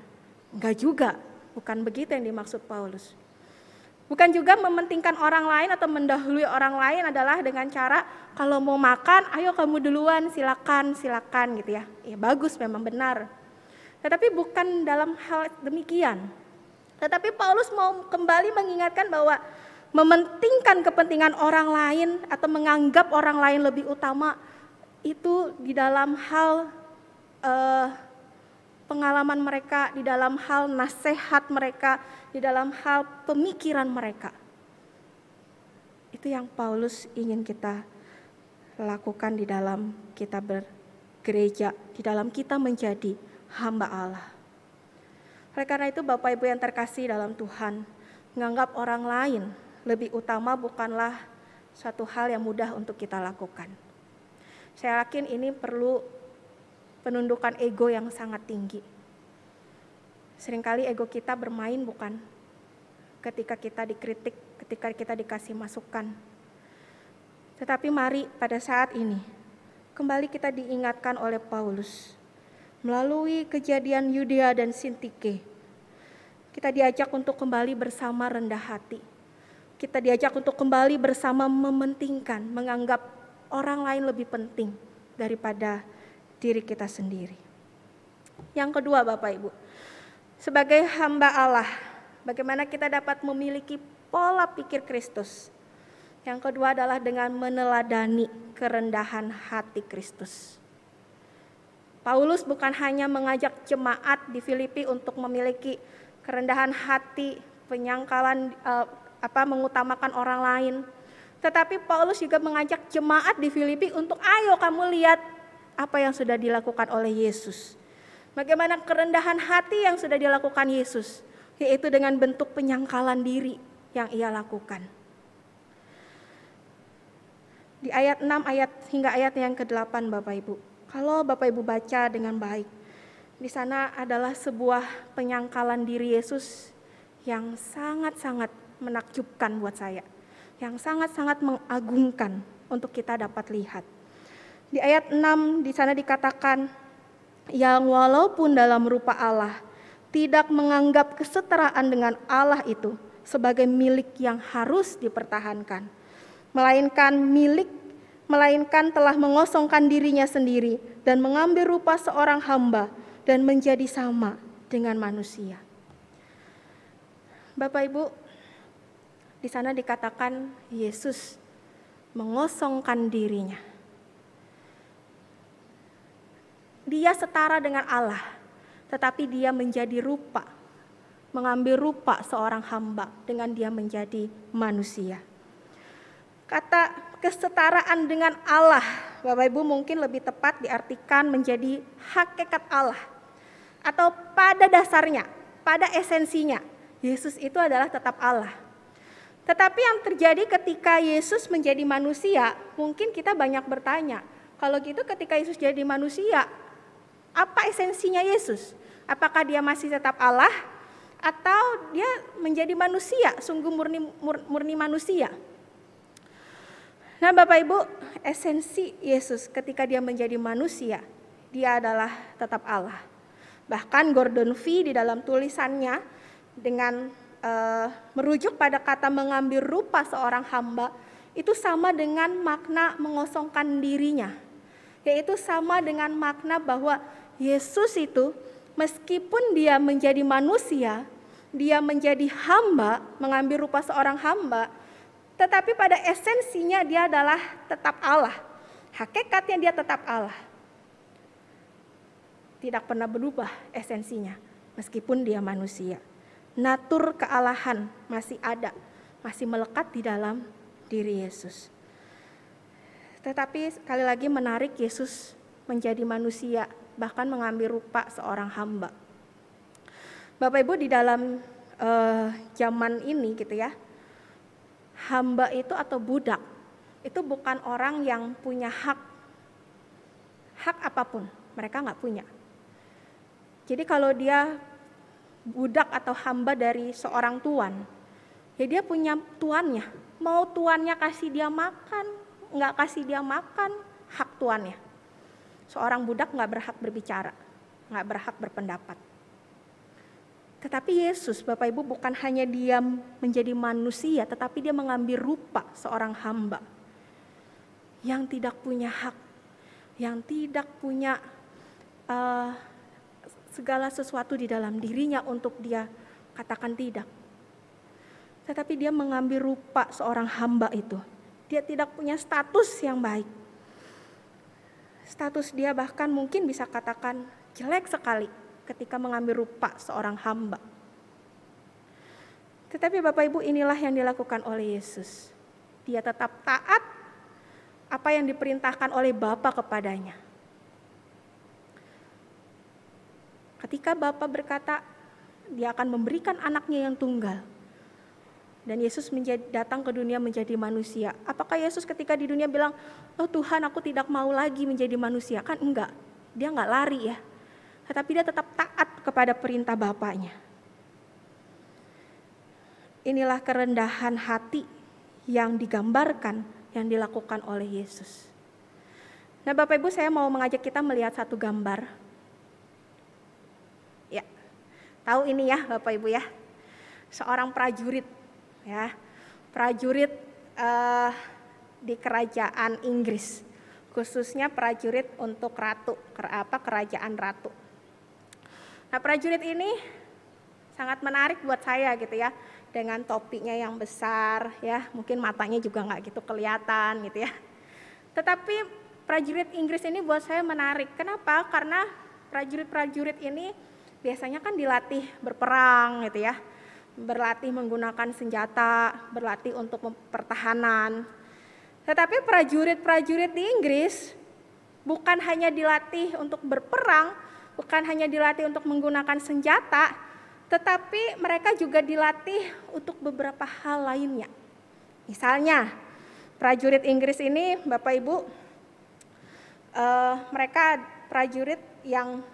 Enggak juga, bukan begitu yang dimaksud Paulus. Bukan juga mementingkan orang lain atau mendahului orang lain adalah dengan cara kalau mau makan, ayo kamu duluan, silakan gitu ya. Ya bagus, memang benar. Tetapi bukan dalam hal demikian. Tetapi Paulus mau kembali mengingatkan bahwa mementingkan kepentingan orang lain atau menganggap orang lain lebih utama itu di dalam hal pengalaman mereka, di dalam hal nasihat mereka, di dalam hal pemikiran mereka. Itu yang Paulus ingin kita lakukan di dalam kita bergereja, di dalam kita menjadi hamba Allah. Oleh karena itu Bapak Ibu yang terkasih dalam Tuhan, menganggap orang lain lebih utama bukanlah suatu hal yang mudah untuk kita lakukan. Saya yakin ini perlu penundukan ego yang sangat tinggi. Seringkali ego kita bermain bukan ketika kita dikritik, ketika kita dikasih masukan. Tetapi mari pada saat ini, kembali kita diingatkan oleh Paulus. Melalui kejadian Yudea dan Sintike, kita diajak untuk kembali bersama rendah hati. Kita diajak untuk kembali bersama mementingkan, menganggap orang lain lebih penting daripada diri kita sendiri. Yang kedua Bapak Ibu, sebagai hamba Allah, bagaimana kita dapat memiliki pola pikir Kristus? Yang kedua adalah dengan meneladani kerendahan hati Kristus. Paulus bukan hanya mengajak jemaat di Filipi untuk memiliki kerendahan hati, penyangkalan, mengutamakan orang lain. Tetapi Paulus juga mengajak jemaat di Filipi untuk ayo kamu lihat apa yang sudah dilakukan oleh Yesus. Bagaimana kerendahan hati yang sudah dilakukan Yesus, yaitu dengan bentuk penyangkalan diri yang ia lakukan. Di ayat 6 hingga ayat yang ke-8 Bapak Ibu. Kalau Bapak Ibu baca dengan baik, di sana adalah sebuah penyangkalan diri Yesus yang sangat-sangat menakjubkan buat saya, yang sangat-sangat mengagumkan untuk kita dapat lihat. Di ayat 6 di sana dikatakan, yang walaupun dalam rupa Allah, tidak menganggap kesetaraan dengan Allah itu sebagai milik yang harus dipertahankan, melainkan telah mengosongkan dirinya sendiri dan mengambil rupa seorang hamba dan menjadi sama dengan manusia. Bapak Ibu, di sana dikatakan Yesus mengosongkan dirinya. Dia setara dengan Allah, tetapi dia menjadi rupa, mengambil rupa seorang hamba dengan dia menjadi manusia. Kata kesetaraan dengan Allah, Bapak Ibu mungkin lebih tepat diartikan menjadi hakikat Allah. Atau pada dasarnya, pada esensinya, Yesus itu adalah tetap Allah. Tetapi yang terjadi ketika Yesus menjadi manusia, mungkin kita banyak bertanya, kalau gitu ketika Yesus jadi manusia, apa esensinya Yesus? Apakah dia masih tetap Allah atau dia menjadi manusia, sungguh murni manusia? Nah Bapak Ibu, esensi Yesus ketika dia menjadi manusia, dia adalah tetap Allah. Bahkan Gordon Fee di dalam tulisannya, dengan merujuk pada kata mengambil rupa seorang hamba, itu sama dengan makna mengosongkan dirinya. Yaitu sama dengan makna bahwa Yesus itu meskipun dia menjadi manusia, dia menjadi hamba, mengambil rupa seorang hamba, tetapi pada esensinya dia adalah tetap Allah. Hakikatnya dia tetap Allah. Tidak pernah berubah esensinya meskipun dia manusia. Natur kealahan masih ada, masih melekat di dalam diri Yesus. Tetapi sekali lagi menarik, Yesus menjadi manusia, bahkan mengambil rupa seorang hamba. Bapak Ibu, di dalam zaman ini gitu ya, hamba itu atau budak itu bukan orang yang punya hak apapun, mereka nggak punya. Jadi kalau dia budak atau hamba dari seorang tuan, ya dia punya tuannya. Mau tuannya kasih dia makan, nggak kasih dia makan, hak tuannya. Seorang budak nggak berhak berbicara, nggak berhak berpendapat. Tetapi Yesus, Bapak Ibu, bukan hanya dia menjadi manusia, tetapi dia mengambil rupa seorang hamba yang tidak punya hak, yang tidak punya segala sesuatu di dalam dirinya untuk dia katakan tidak. Tetapi dia mengambil rupa seorang hamba itu. Dia tidak punya status yang baik. Status dia bahkan mungkin bisa katakan jelek sekali ketika mengambil rupa seorang hamba. Tetapi Bapak Ibu, inilah yang dilakukan oleh Yesus. Dia tetap taat apa yang diperintahkan oleh Bapa kepadanya. Ketika Bapa berkata, dia akan memberikan anaknya yang tunggal. Dan Yesus datang ke dunia menjadi manusia. Apakah Yesus ketika di dunia bilang, oh Tuhan, aku tidak mau lagi menjadi manusia? Kan enggak, dia enggak lari ya. Tetapi dia tetap taat kepada perintah Bapaknya. Inilah kerendahan hati yang digambarkan, yang dilakukan oleh Yesus. Nah Bapak Ibu, saya mau mengajak kita melihat satu gambar. Ya, tahu ini ya Bapak Ibu ya, seorang prajurit ya, prajurit di kerajaan Inggris, khususnya prajurit untuk ratu, kerajaan ratu. Nah prajurit ini sangat menarik buat saya gitu ya, dengan topinya yang besar ya, mungkin matanya juga nggak gitu kelihatan gitu ya. Tetapi prajurit Inggris ini buat saya menarik. Kenapa? Karena prajurit-prajurit ini biasanya kan dilatih berperang gitu ya, berlatih menggunakan senjata, berlatih untuk pertahanan. Tetapi prajurit-prajurit di Inggris bukan hanya dilatih untuk berperang, bukan hanya dilatih untuk menggunakan senjata, tetapi mereka juga dilatih untuk beberapa hal lainnya. Misalnya prajurit Inggris ini Bapak Ibu, mereka prajurit yang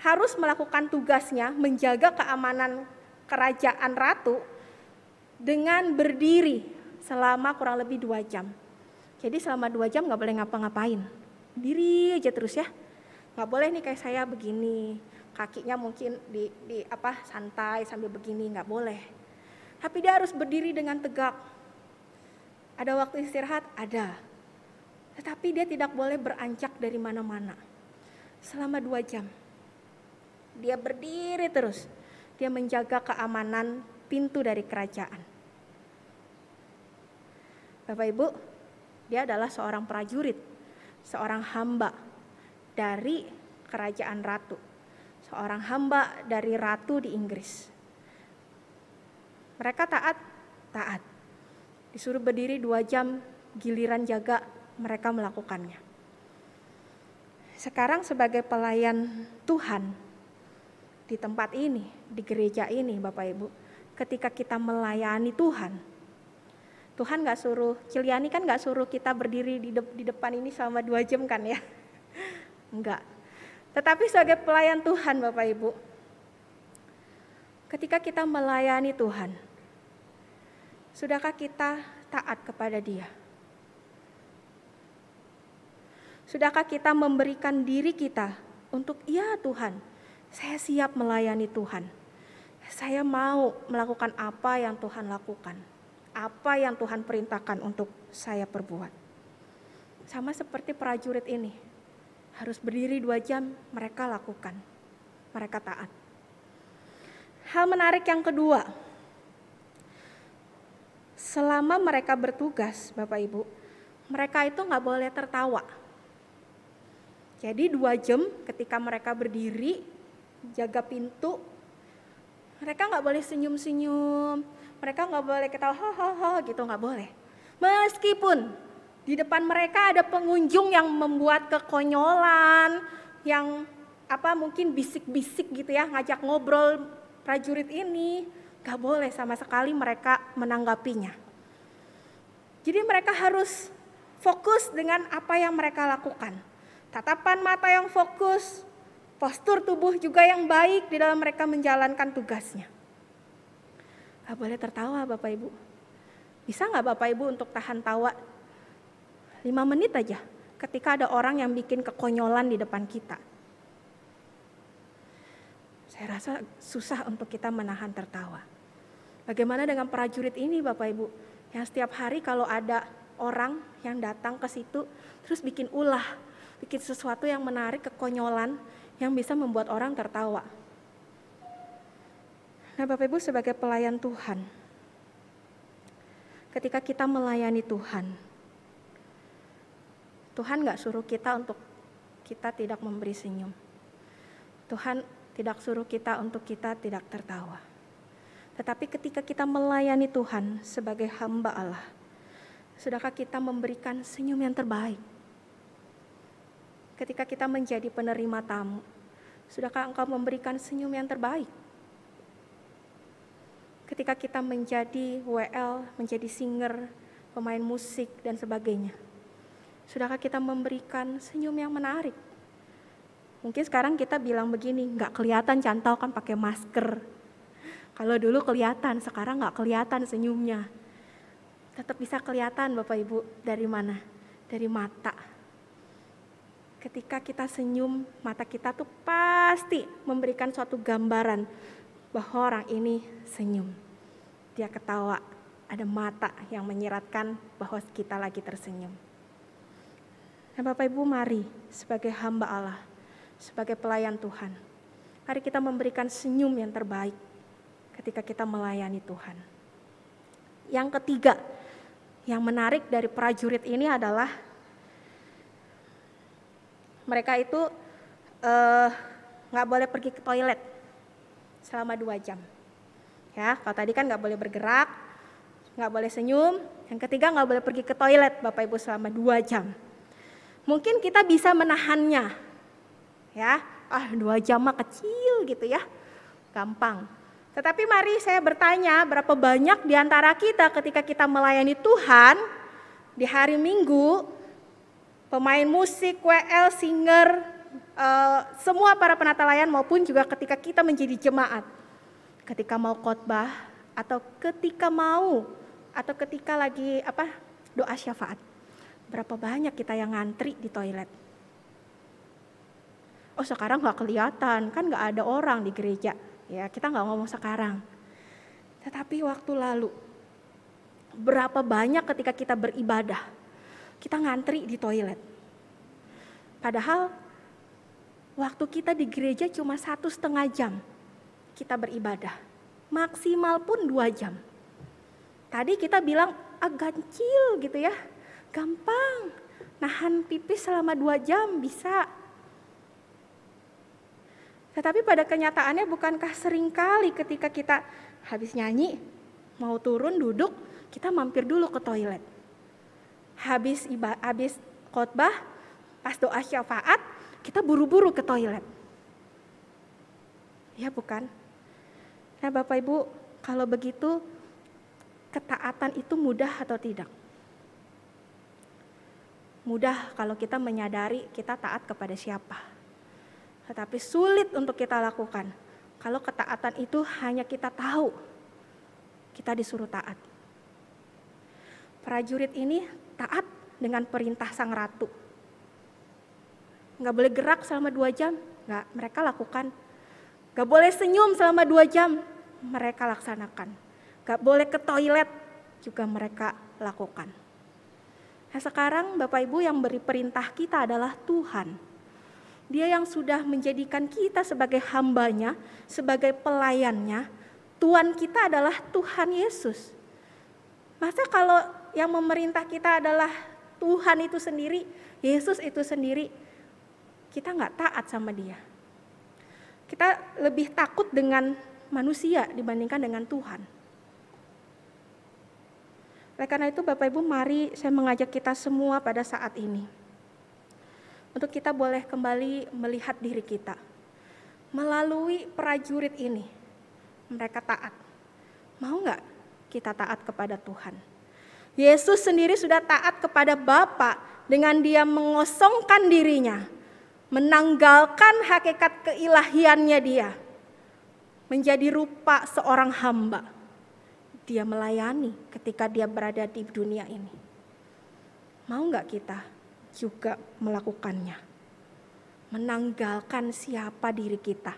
harus melakukan tugasnya menjaga keamanan kerajaan ratu dengan berdiri selama kurang lebih 2 jam. Jadi selama 2 jam nggak boleh ngapa-ngapain, diri aja terus ya. Nggak boleh nih kayak saya begini, kakinya mungkin di santai sambil begini, nggak boleh. Tapi dia harus berdiri dengan tegak. Ada waktu istirahat? Ada. Tetapi dia tidak boleh beranjak dari mana-mana selama 2 jam. Dia berdiri terus, dia menjaga keamanan pintu dari kerajaan. Bapak Ibu, dia adalah seorang prajurit, seorang hamba dari kerajaan ratu, seorang hamba dari ratu di Inggris. Mereka taat, disuruh berdiri 2 jam, giliran jaga mereka melakukannya. Sekarang sebagai pelayan Tuhan, di tempat ini, di gereja ini Bapak Ibu, ketika kita melayani Tuhan, Tuhan gak suruh, Ciliani kan gak suruh kita berdiri di depan ini selama 2 jam kan ya, enggak. Tetapi sebagai pelayan Tuhan Bapak Ibu, ketika kita melayani Tuhan, sudahkah kita taat kepada Dia? Sudahkah kita memberikan diri kita untuk, ya Tuhan, saya siap melayani Tuhan. Saya mau melakukan apa yang Tuhan lakukan, apa yang Tuhan perintahkan untuk saya perbuat. Sama seperti prajurit ini, harus berdiri 2 jam, mereka lakukan, mereka taat. Hal menarik yang kedua, selama mereka bertugas, Bapak Ibu, mereka itu nggak boleh tertawa. Jadi 2 jam ketika mereka berdiri, jaga pintu, mereka nggak boleh senyum-senyum, mereka nggak boleh ketawa hahaha gitu, nggak boleh. Meskipun di depan mereka ada pengunjung yang membuat kekonyolan, yang mungkin bisik-bisik gitu ya, ngajak ngobrol prajurit ini, nggak boleh sama sekali mereka menanggapinya. Jadi mereka harus fokus dengan apa yang mereka lakukan. Tatapan mata yang fokus, postur tubuh juga yang baik di dalam mereka menjalankan tugasnya. Gak boleh tertawa Bapak Ibu. Bisa gak Bapak Ibu untuk tahan tawa 5 menit aja ketika ada orang yang bikin kekonyolan di depan kita? Saya rasa susah untuk kita menahan tertawa. Bagaimana dengan prajurit ini Bapak Ibu? Yang setiap hari kalau ada orang yang datang ke situ terus bikin ulah, bikin sesuatu yang menarik, kekonyolan yang bisa membuat orang tertawa. Nah Bapak Ibu, sebagai pelayan Tuhan, ketika kita melayani Tuhan, Tuhan gak suruh kita untuk kita tidak memberi senyum. Tuhan tidak suruh kita untuk kita tidak tertawa. Tetapi ketika kita melayani Tuhan sebagai hamba Allah, sudahkah kita memberikan senyum yang terbaik? Ketika kita menjadi penerima tamu, sudahkah engkau memberikan senyum yang terbaik? Ketika kita menjadi WL, menjadi singer, pemain musik dan sebagainya, sudahkah kita memberikan senyum yang menarik? Mungkin sekarang kita bilang begini, nggak kelihatan Cantau kan pakai masker. Kalau dulu kelihatan, sekarang nggak kelihatan senyumnya. Tetap bisa kelihatan Bapak Ibu, dari mana? Dari mata. Ketika kita senyum, mata kita tuh pasti memberikan suatu gambaran bahwa orang ini senyum. Dia ketawa, ada mata yang menyiratkan bahwa kita lagi tersenyum. Nah Bapak Ibu, mari sebagai hamba Allah, sebagai pelayan Tuhan, mari kita memberikan senyum yang terbaik ketika kita melayani Tuhan. Yang ketiga, yang menarik dari prajurit ini adalah mereka itu nggak boleh pergi ke toilet selama 2 jam. Ya, kalau tadi kan nggak boleh bergerak, nggak boleh senyum. Yang ketiga nggak boleh pergi ke toilet Bapak Ibu selama 2 jam. Mungkin kita bisa menahannya, ya. 2 jam mah kecil gitu ya, gampang. Tetapi mari saya bertanya, berapa banyak di antara kita ketika kita melayani Tuhan di hari Minggu, pemain musik, WL, singer, semua para penata layan maupun juga ketika kita menjadi jemaat, ketika mau khotbah atau ketika lagi doa syafaat, berapa banyak kita yang ngantri di toilet? Oh sekarang nggak kelihatan, kan nggak ada orang di gereja. Ya, kita nggak ngomong sekarang. Tetapi waktu lalu, berapa banyak ketika kita beribadah, kita ngantri di toilet. Padahal waktu kita di gereja cuma 1,5 jam kita beribadah. Maksimal pun 2 jam. Tadi kita bilang gancil gitu ya, gampang. Nahan pipis selama 2 jam bisa. Tetapi pada kenyataannya bukankah seringkali ketika kita habis nyanyi, mau turun duduk, kita mampir dulu ke toilet. Habis khotbah, pas doa syafaat, kita buru-buru ke toilet. Ya bukan? Nah Bapak Ibu, kalau begitu ketaatan itu mudah atau tidak? Mudah kalau kita menyadari kita taat kepada siapa. Tetapi sulit untuk kita lakukan kalau ketaatan itu hanya kita tahu kita disuruh taat. Prajurit ini taat dengan perintah sang ratu. Nggak boleh gerak selama 2 jam, nggak, mereka lakukan. Nggak boleh senyum selama 2 jam, mereka laksanakan. Gak boleh ke toilet juga mereka lakukan. Nah sekarang Bapak Ibu, yang beri perintah kita adalah Tuhan. Dia yang sudah menjadikan kita sebagai hambanya, sebagai pelayannya. Tuhan kita adalah Tuhan Yesus. Masa kalau yang memerintah kita adalah Tuhan itu sendiri, Yesus itu sendiri, kita nggak taat sama dia. Kita lebih takut dengan manusia dibandingkan dengan Tuhan. Oleh karena itu Bapak Ibu, mari saya mengajak kita semua pada saat ini, untuk kita boleh kembali melihat diri kita. Melalui prajurit ini, mereka taat. Mau nggak kita taat kepada Tuhan? Yesus sendiri sudah taat kepada Bapa dengan dia mengosongkan dirinya, menanggalkan hakikat keilahiannya dia, menjadi rupa seorang hamba. Dia melayani ketika dia berada di dunia ini. Mau nggak kita juga melakukannya? Menanggalkan siapa diri kita,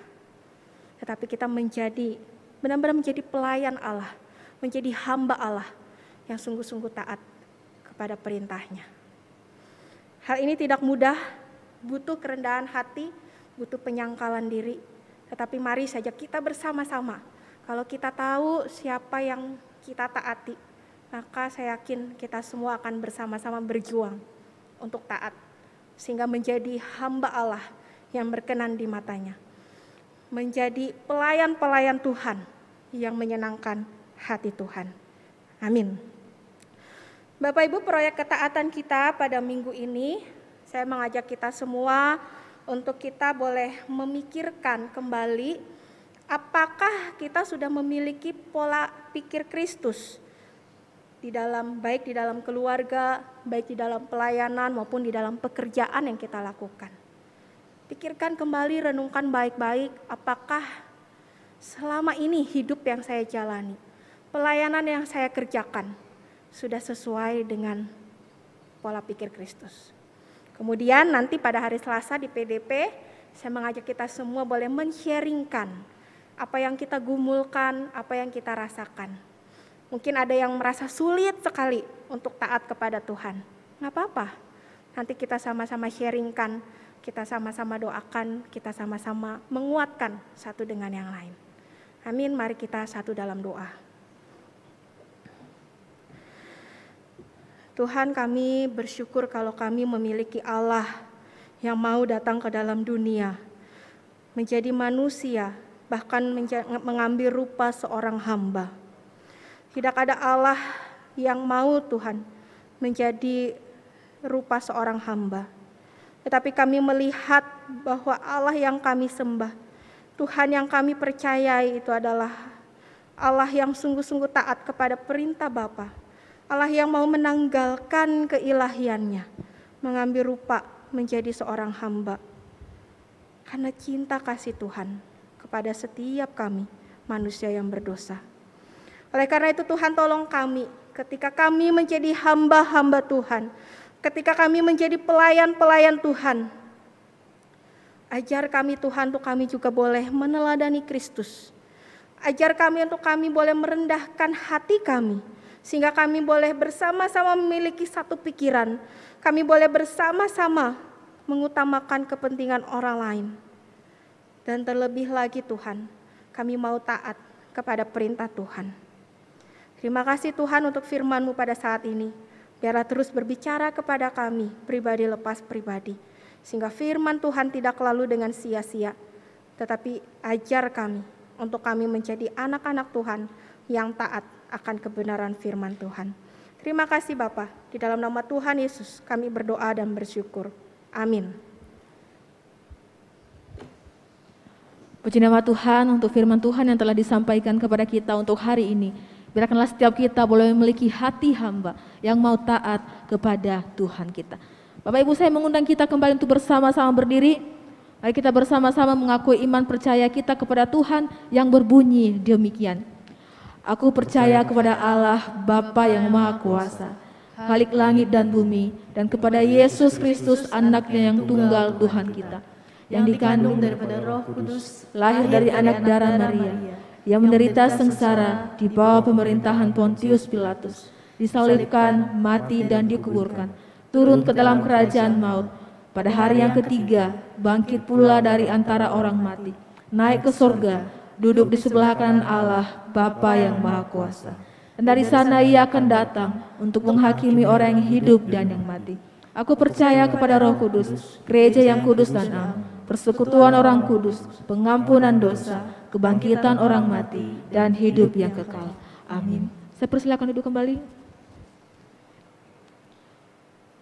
tetapi kita menjadi benar-benar menjadi pelayan Allah, menjadi hamba Allah yang sungguh-sungguh taat kepada perintahnya. Hal ini tidak mudah, butuh kerendahan hati, butuh penyangkalan diri. Tetapi mari saja kita bersama-sama. Kalau kita tahu siapa yang kita taati, maka saya yakin kita semua akan bersama-sama berjuang untuk taat, sehingga menjadi hamba Allah yang berkenan di matanya, menjadi pelayan-pelayan Tuhan yang menyenangkan hati Tuhan. Amin. Bapak Ibu, proyek ketaatan kita pada minggu ini, saya mengajak kita semua untuk kita boleh memikirkan kembali apakah kita sudah memiliki pola pikir Kristus di dalam, baik di dalam keluarga, baik di dalam pelayanan maupun di dalam pekerjaan yang kita lakukan. Pikirkan kembali, renungkan baik-baik, apakah selama ini hidup yang saya jalani, pelayanan yang saya kerjakan sudah sesuai dengan pola pikir Kristus. Kemudian nanti pada hari Selasa di PDP, saya mengajak kita semua boleh men-sharingkan apa yang kita gumulkan, apa yang kita rasakan. Mungkin ada yang merasa sulit sekali untuk taat kepada Tuhan. Nggak apa-apa, nanti kita sama-sama sharingkan, kita sama-sama doakan, kita sama-sama menguatkan satu dengan yang lain. Amin, mari kita satu dalam doa. Tuhan, kami bersyukur kalau kami memiliki Allah yang mau datang ke dalam dunia, menjadi manusia, bahkan mengambil rupa seorang hamba. Tidak ada Allah yang mau Tuhan menjadi rupa seorang hamba. Tetapi kami melihat bahwa Allah yang kami sembah, Tuhan yang kami percayai itu adalah Allah yang sungguh-sungguh taat kepada perintah Bapa. Allah yang mau menanggalkan keilahiannya, mengambil rupa menjadi seorang hamba. Karena cinta kasih Tuhan kepada setiap kami manusia yang berdosa. Oleh karena itu Tuhan, tolong kami ketika kami menjadi hamba-hamba Tuhan, ketika kami menjadi pelayan-pelayan Tuhan, ajar kami Tuhan untuk kami juga boleh meneladani Kristus. Ajar kami untuk kami boleh merendahkan hati kami, sehingga kami boleh bersama-sama memiliki satu pikiran. Kami boleh bersama-sama mengutamakan kepentingan orang lain. Dan terlebih lagi Tuhan, kami mau taat kepada perintah Tuhan. Terima kasih Tuhan untuk firman-Mu pada saat ini. Biarlah terus berbicara kepada kami, pribadi lepas pribadi. Sehingga firman Tuhan tidak lalu dengan sia-sia. Tetapi ajar kami untuk kami menjadi anak-anak Tuhan yang taat akan kebenaran firman Tuhan. Terima kasih Bapa, di dalam nama Tuhan Yesus kami berdoa dan bersyukur. Amin. Puji nama Tuhan untuk firman Tuhan yang telah disampaikan kepada kita untuk hari ini. Biarkanlah setiap kita boleh memiliki hati hamba yang mau taat kepada Tuhan kita. Bapak Ibu, saya mengundang kita kembali untuk bersama-sama berdiri. Mari kita bersama-sama mengakui iman percaya kita kepada Tuhan yang berbunyi demikian. Aku percaya kepada Allah Bapa yang Maha Kuasa, Khalik langit dan bumi, dan kepada Yesus Kristus anaknya yang tunggal Tuhan kita, yang dikandung daripada Roh Kudus, lahir dari anak darah Maria, yang menderita sengsara di bawah pemerintahan Pontius Pilatus, disalibkan, mati dan dikuburkan, turun ke dalam kerajaan maut. Pada hari yang ketiga, bangkit pula dari antara orang mati, naik ke surga, duduk di sebelah kanan Allah, Bapa yang Maha Kuasa. Dan dari sana ia akan datang untuk menghakimi orang yang hidup dan yang mati. Aku percaya kepada Roh Kudus, gereja yang kudus dan am, persekutuan orang kudus, pengampunan dosa, kebangkitan orang mati, dan hidup yang kekal. Amin. Saya persilakan duduk kembali.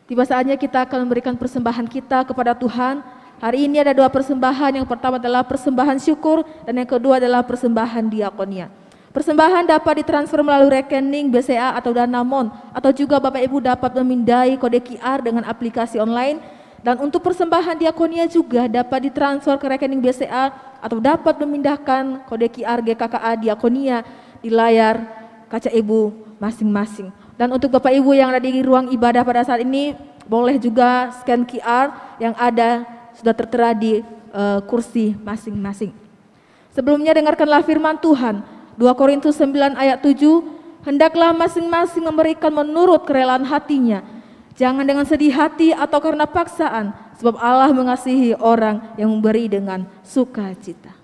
Tiba saatnya kita akan memberikan persembahan kita kepada Tuhan. Hari ini ada 2 persembahan. Yang pertama adalah persembahan syukur dan yang kedua adalah persembahan diakonia. Persembahan dapat ditransfer melalui rekening BCA atau Danamon, atau juga Bapak Ibu dapat memindai kode QR dengan aplikasi online. Dan untuk persembahan diakonia juga dapat ditransfer ke rekening BCA atau dapat memindahkan kode QR GKKA diakonia di layar kaca Ibu masing-masing. Dan untuk Bapak Ibu yang ada di ruang ibadah pada saat ini, boleh juga scan QR yang ada sudah tertera di kursi masing-masing. Sebelumnya dengarkanlah firman Tuhan. 2 Korintus 9 ayat 7, hendaklah masing-masing memberikan menurut kerelaan hatinya, jangan dengan sedih hati atau karena paksaan, sebab Allah mengasihi orang yang memberi dengan sukacita.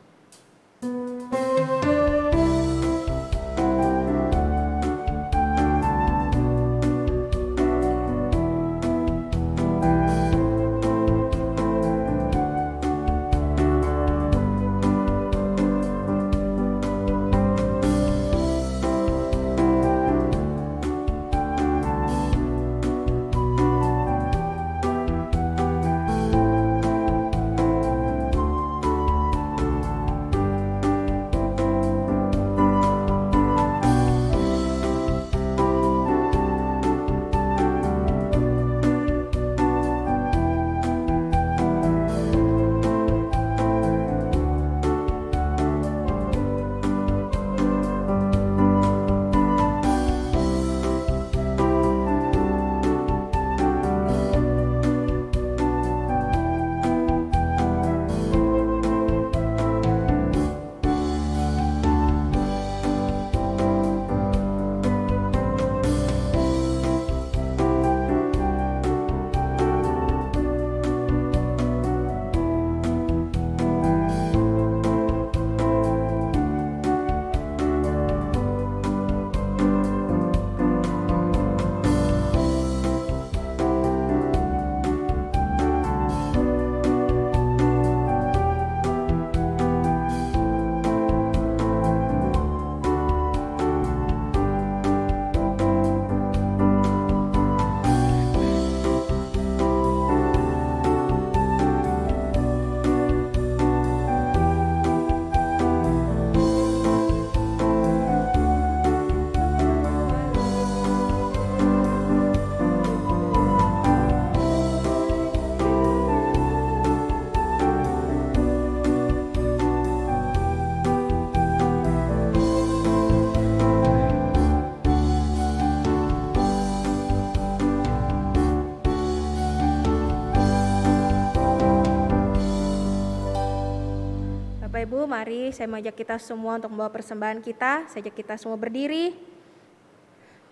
Bapak Ibu, mari saya mengajak kita semua untuk membawa persembahan kita. Saya ajak kita semua berdiri.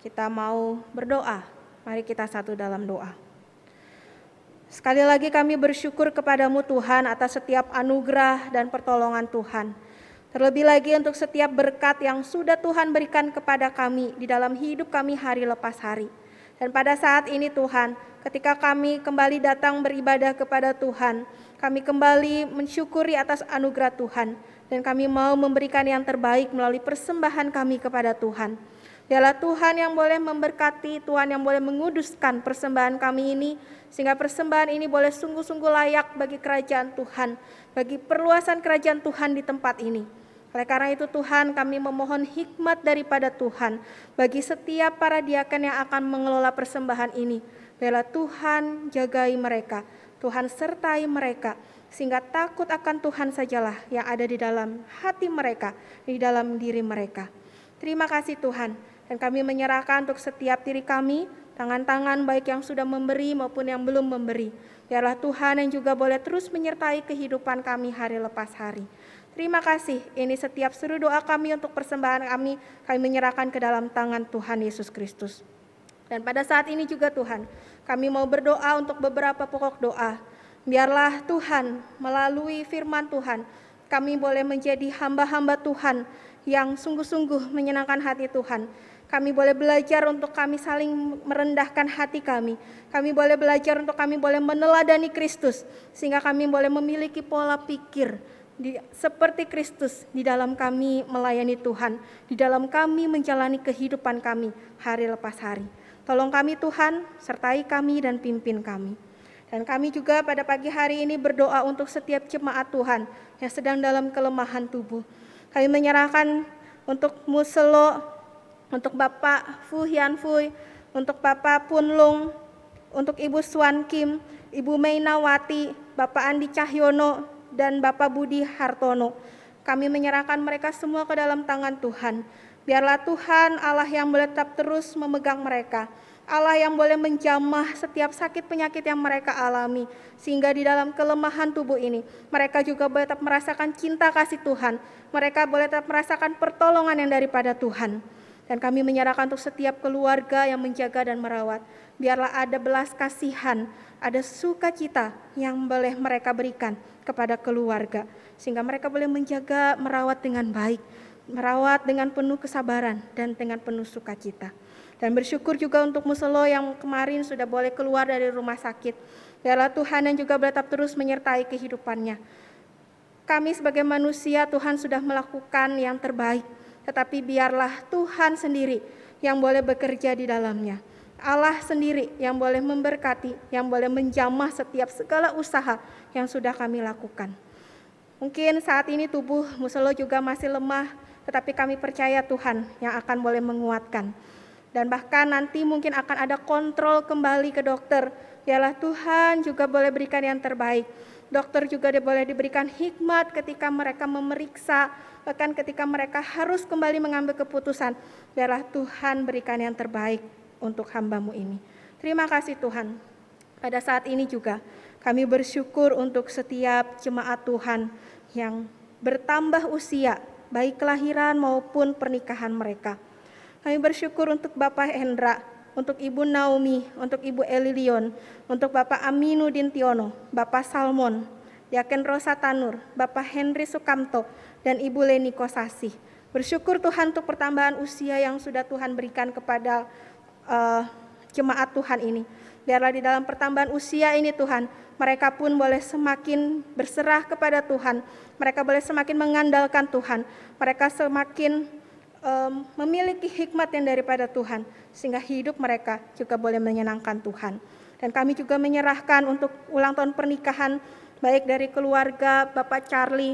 Kita mau berdoa. Mari kita satu dalam doa. Sekali lagi kami bersyukur kepadamu Tuhan atas setiap anugerah dan pertolongan Tuhan. Terlebih lagi untuk setiap berkat yang sudah Tuhan berikan kepada kami di dalam hidup kami hari lepas hari. Dan pada saat ini Tuhan, ketika kami kembali datang beribadah kepada Tuhan, kami kembali mensyukuri atas anugerah Tuhan. Dan kami mau memberikan yang terbaik melalui persembahan kami kepada Tuhan. Dialah Tuhan yang boleh memberkati, Tuhan yang boleh menguduskan persembahan kami ini, sehingga persembahan ini boleh sungguh-sungguh layak bagi kerajaan Tuhan, bagi perluasan kerajaan Tuhan di tempat ini. Oleh karena itu Tuhan, kami memohon hikmat daripada Tuhan bagi setiap para diaken yang akan mengelola persembahan ini. Biarlah Tuhan jagai mereka, Tuhan sertai mereka, sehingga takut akan Tuhan sajalah yang ada di dalam hati mereka, di dalam diri mereka. Terima kasih Tuhan, dan kami menyerahkan untuk setiap diri kami, tangan-tangan baik yang sudah memberi maupun yang belum memberi. Biarlah Tuhan yang juga boleh terus menyertai kehidupan kami hari lepas hari. Terima kasih, ini setiap seluruh doa kami untuk persembahan kami menyerahkan ke dalam tangan Tuhan Yesus Kristus. Dan pada saat ini juga Tuhan, kami mau berdoa untuk beberapa pokok doa. Biarlah Tuhan melalui firman Tuhan, kami boleh menjadi hamba-hamba Tuhan yang sungguh-sungguh menyenangkan hati Tuhan. Kami boleh belajar untuk kami saling merendahkan hati kami. Kami boleh belajar untuk kami boleh meneladani Kristus, sehingga kami boleh memiliki pola pikir seperti Kristus di dalam kami melayani Tuhan, di dalam kami menjalani kehidupan kami hari lepas hari. Tolong kami Tuhan, sertai kami dan pimpin kami. Dan kami juga pada pagi hari ini berdoa untuk setiap jemaat Tuhan yang sedang dalam kelemahan tubuh. Kami menyerahkan untuk Muselo, untuk Bapak Fu Hian Fui, untuk Bapak Pun Lung, untuk Ibu Suan Kim, Ibu Mainawati, Bapak Andi Cahyono, dan Bapak Budi Hartono. Kami menyerahkan mereka semua ke dalam tangan Tuhan. Biarlah Tuhan Allah yang boleh tetap terus memegang mereka, Allah yang boleh menjamah setiap sakit penyakit yang mereka alami, sehingga di dalam kelemahan tubuh ini mereka juga boleh tetap merasakan cinta kasih Tuhan, mereka boleh tetap merasakan pertolongan yang daripada Tuhan. Dan kami menyerahkan untuk setiap keluarga yang menjaga dan merawat, biarlah ada belas kasihan, ada sukacita yang boleh mereka berikan kepada keluarga, sehingga mereka boleh menjaga, merawat dengan baik, merawat dengan penuh kesabaran dan dengan penuh sukacita. Dan bersyukur juga untuk Muselo yang kemarin sudah boleh keluar dari rumah sakit. Biarlah Tuhan yang juga boleh tetap terus menyertai kehidupannya. Kami sebagai manusia Tuhan sudah melakukan yang terbaik, tetapi biarlah Tuhan sendiri yang boleh bekerja di dalamnya. Allah sendiri yang boleh memberkati, yang boleh menjamah setiap segala usaha yang sudah kami lakukan. Mungkin saat ini tubuh Muselo juga masih lemah, tetapi kami percaya Tuhan yang akan boleh menguatkan. Dan bahkan nanti mungkin akan ada kontrol kembali ke dokter. Biarlah Tuhan juga boleh berikan yang terbaik. Dokter juga boleh diberikan hikmat ketika mereka memeriksa, bahkan ketika mereka harus kembali mengambil keputusan. Biarlah Tuhan berikan yang terbaik untuk hamba-Mu ini. Terima kasih Tuhan. Pada saat ini juga kami bersyukur untuk setiap jemaat Tuhan yang bertambah usia, baik kelahiran maupun pernikahan mereka. Kami bersyukur untuk Bapak Hendra, untuk Ibu Naomi, untuk Ibu Elilion, untuk Bapak Aminuddin Tiono, Bapak Salmon, Diaken Rosa Tanur, Bapak Henry Sukamto, dan Ibu Leni Kosasih. Bersyukur Tuhan untuk pertambahan usia yang sudah Tuhan berikan kepada jemaat Tuhan ini. Biarlah di dalam pertambahan usia ini Tuhan, mereka pun boleh semakin berserah kepada Tuhan, mereka boleh semakin mengandalkan Tuhan, mereka semakin memiliki hikmat yang daripada Tuhan, sehingga hidup mereka juga boleh menyenangkan Tuhan. Dan kami juga menyerahkan untuk ulang tahun pernikahan, baik dari keluarga Bapak Charlie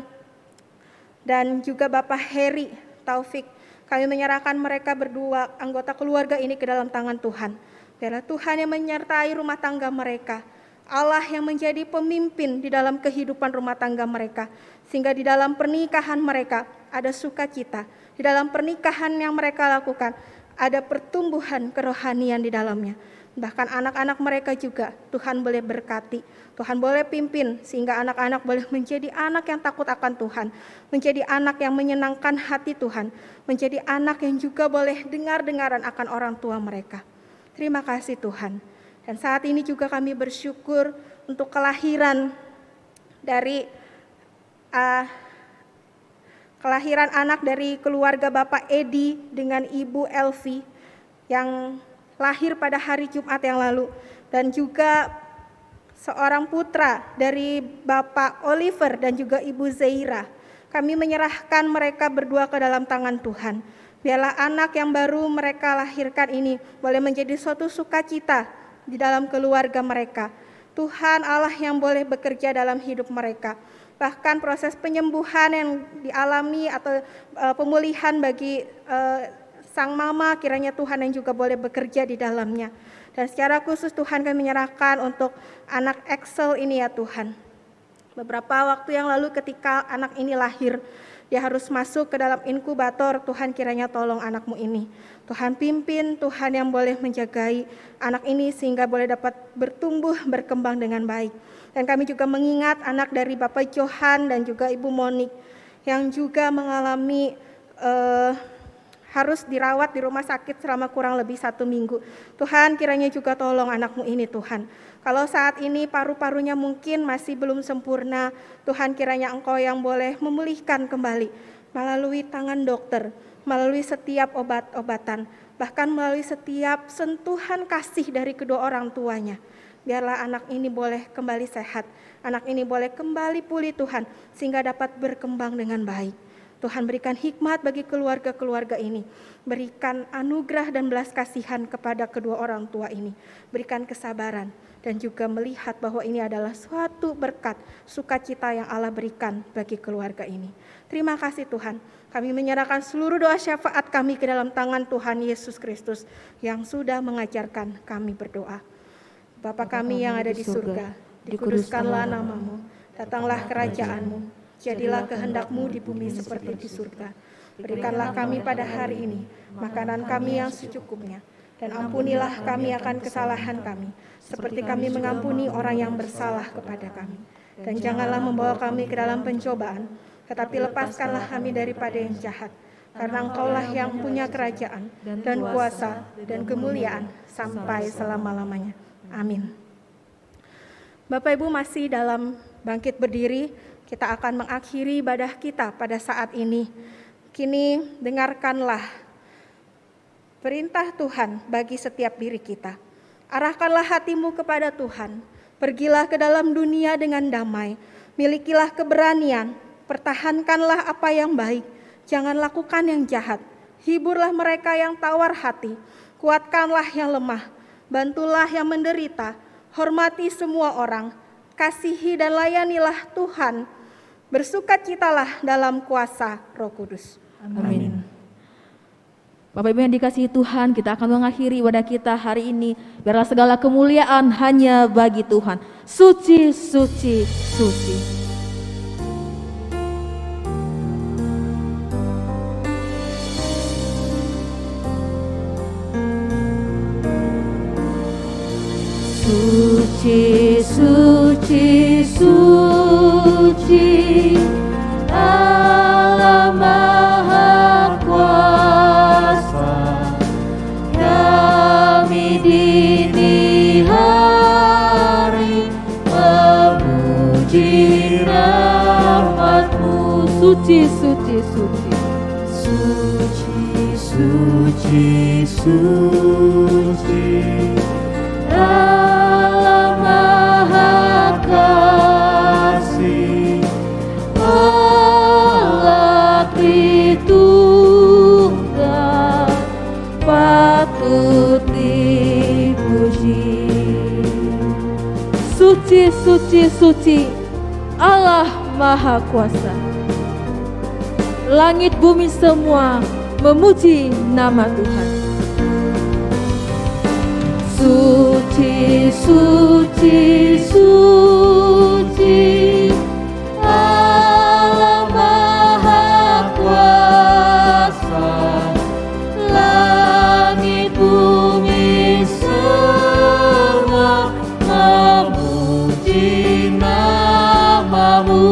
dan juga Bapak Heri Taufik. Kami menyerahkan mereka berdua, anggota keluarga ini ke dalam tangan Tuhan. Biarlah Tuhan yang menyertai rumah tangga mereka, Allah yang menjadi pemimpin di dalam kehidupan rumah tangga mereka, sehingga di dalam pernikahan mereka ada sukacita. Di dalam pernikahan yang mereka lakukan ada pertumbuhan kerohanian di dalamnya. Bahkan anak-anak mereka juga Tuhan boleh berkati, Tuhan boleh pimpin, sehingga anak-anak boleh menjadi anak yang takut akan Tuhan, menjadi anak yang menyenangkan hati Tuhan, menjadi anak yang juga boleh dengar-dengaran akan orang tua mereka. Terima kasih Tuhan. Dan saat ini juga kami bersyukur untuk kelahiran dari anak dari keluarga Bapak Edi dengan Ibu Elvi yang lahir pada hari Jumat yang lalu, dan juga seorang putra dari Bapak Oliver dan juga Ibu Zaira. Kami menyerahkan mereka berdua ke dalam tangan Tuhan. Biarlah anak yang baru mereka lahirkan ini boleh menjadi suatu sukacita di dalam keluarga mereka. Tuhan Allah yang boleh bekerja dalam hidup mereka. Bahkan proses penyembuhan yang dialami atau pemulihan bagi sang mama, kiranya Tuhan yang juga boleh bekerja di dalamnya. Dan secara khusus Tuhan kami menyerahkan untuk anak Excel ini ya Tuhan. Beberapa waktu yang lalu ketika anak ini lahir, dia harus masuk ke dalam inkubator. Tuhan kiranya tolong anakmu ini. Tuhan pimpin, Tuhan yang boleh menjagai anak ini sehingga boleh dapat bertumbuh, berkembang dengan baik. Dan kami juga mengingat anak dari Bapak Johan dan juga Ibu Monik yang juga mengalami harus dirawat di rumah sakit selama kurang lebih 1 minggu. Tuhan, kiranya juga tolong anakmu ini Tuhan. Kalau saat ini paru-parunya mungkin masih belum sempurna, Tuhan kiranya Engkau yang boleh memulihkan kembali melalui tangan dokter, melalui setiap obat-obatan, bahkan melalui setiap sentuhan kasih dari kedua orang tuanya. Biarlah anak ini boleh kembali sehat, anak ini boleh kembali pulih Tuhan, sehingga dapat berkembang dengan baik. Tuhan berikan hikmat bagi keluarga-keluarga ini. Berikan anugerah dan belas kasihan kepada kedua orang tua ini. Berikan kesabaran dan juga melihat bahwa ini adalah suatu berkat sukacita yang Allah berikan bagi keluarga ini. Terima kasih Tuhan. Kami menyerahkan seluruh doa syafaat kami ke dalam tangan Tuhan Yesus Kristus yang sudah mengajarkan kami berdoa. Bapa kami yang ada di surga, dikuduskanlah namamu, datanglah kerajaan-Mu. Jadilah kehendak-Mu di bumi seperti di surga. Berikanlah kami pada hari ini makanan kami yang secukupnya. Dan ampunilah kami akan kesalahan kami, seperti kami mengampuni orang yang bersalah kepada kami. Dan janganlah membawa kami ke dalam pencobaan, tetapi lepaskanlah kami daripada yang jahat. Karena Engkaulah yang punya kerajaan, dan kuasa, dan kemuliaan, sampai selama-lamanya. Amin. Bapak Ibu masih dalam bangkit berdiri. Kita akan mengakhiri ibadah kita pada saat ini. Kini dengarkanlah perintah Tuhan bagi setiap diri kita. Arahkanlah hatimu kepada Tuhan. Pergilah ke dalam dunia dengan damai. Milikilah keberanian. Pertahankanlah apa yang baik. Jangan lakukan yang jahat. Hiburlah mereka yang tawar hati. Kuatkanlah yang lemah. Bantulah yang menderita. Hormati semua orang. Kasihi dan layanilah Tuhan. Bersukacitalah dalam kuasa Roh Kudus. Amin. Bapak Ibu yang dikasihi Tuhan, kita akan mengakhiri ibadah kita hari ini. Biarlah segala kemuliaan hanya bagi Tuhan. Suci, suci, suci. Suci, suci, suci, Allah Maha Kuasa. Kami dini hari memuji rahmat-Mu. Suci, suci, suci, suci, suci, suci. Allah Maha Kasih, Allah Tritunggal, patut dipuji. Suci, suci, suci, Allah Maha Kuasa. Langit bumi semua memuji nama Tuhan. Suci, suci, suci, Allah Maha Kuasa. Langit bumi semua memuji nama-Mu.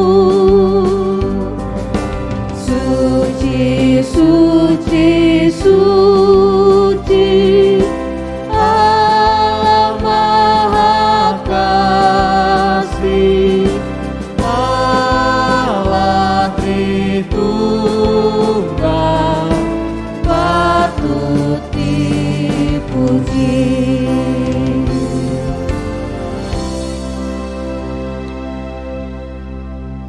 Suci, suci, suci,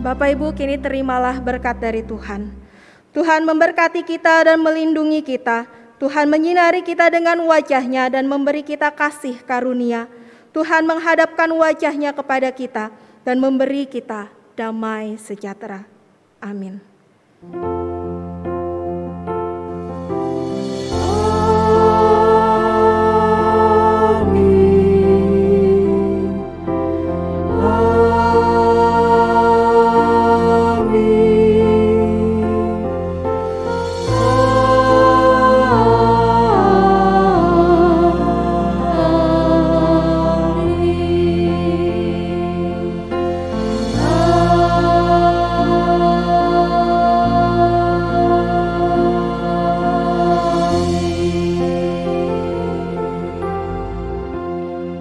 Bapak Ibu, kini terimalah berkat dari Tuhan. Tuhan memberkati kita dan melindungi kita. Tuhan menyinari kita dengan wajah-Nya dan memberi kita kasih karunia. Tuhan menghadapkan wajah-Nya kepada kita dan memberi kita damai sejahtera. Amin.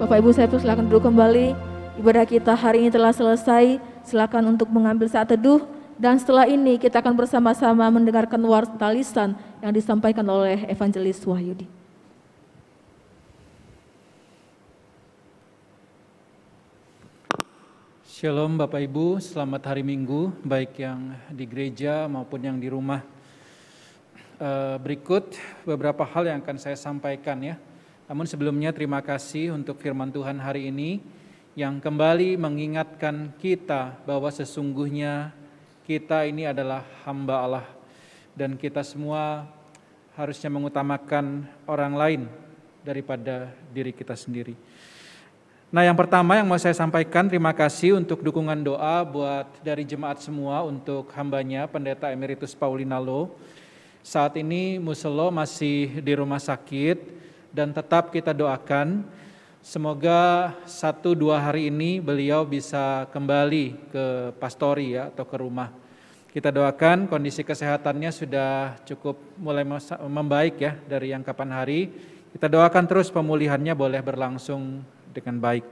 Bapak Ibu saya persilakan duduk kembali. Ibadah kita hari ini telah selesai. Silakan untuk mengambil saat teduh. Dan setelah ini kita akan bersama-sama mendengarkan warta lisan yang disampaikan oleh Evangelis Wahyudi. Shalom Bapak Ibu, selamat hari Minggu, baik yang di gereja maupun yang di rumah. Berikut beberapa hal yang akan saya sampaikan ya. Namun sebelumnya terima kasih untuk firman Tuhan hari ini yang kembali mengingatkan kita bahwa sesungguhnya kita ini adalah hamba Allah dan kita semua harusnya mengutamakan orang lain daripada diri kita sendiri. Nah, yang pertama yang mau saya sampaikan, terima kasih untuk dukungan doa buat dari jemaat semua untuk hambanya Pendeta Emeritus Paulina Lo. Saat ini Muselo masih di rumah sakit dan tetap kita doakan semoga 1-2 hari ini beliau bisa kembali ke pastori ya atau ke rumah. Kita doakan kondisi kesehatannya sudah cukup mulai membaik ya dari yang kapan hari. Kita doakan terus pemulihannya boleh berlangsung dengan baik.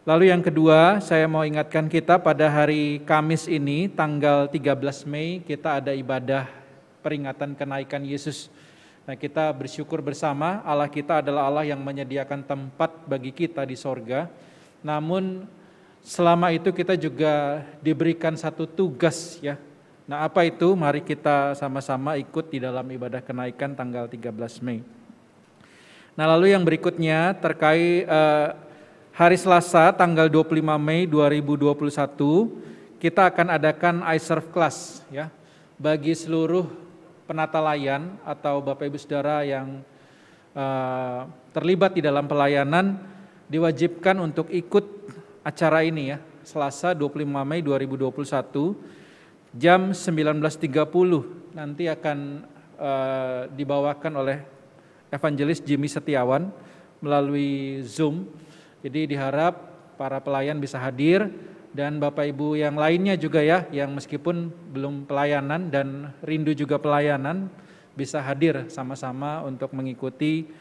Lalu yang kedua, saya mau ingatkan kita pada hari Kamis ini tanggal 13 Mei kita ada ibadah peringatan kenaikan Yesus. Nah, kita bersyukur bersama Allah kita adalah Allah yang menyediakan tempat bagi kita di sorga. Namun selama itu kita juga diberikan satu tugas ya. Nah, apa itu? Mari kita sama-sama ikut di dalam ibadah kenaikan tanggal 13 Mei. Nah, lalu yang berikutnya terkait hari Selasa tanggal 25 Mei 2021 kita akan adakan iServe Class ya bagi seluruh penata layan atau Bapak Ibu Saudara yang terlibat di dalam pelayanan diwajibkan untuk ikut acara ini ya, Selasa 25 Mei 2021 jam 19.30 nanti akan dibawakan oleh Evangelis Jimmy Setiawan melalui Zoom. Jadi diharap para pelayan bisa hadir dan Bapak Ibu yang lainnya juga ya, yang meskipun belum pelayanan dan rindu juga pelayanan bisa hadir sama-sama untuk mengikuti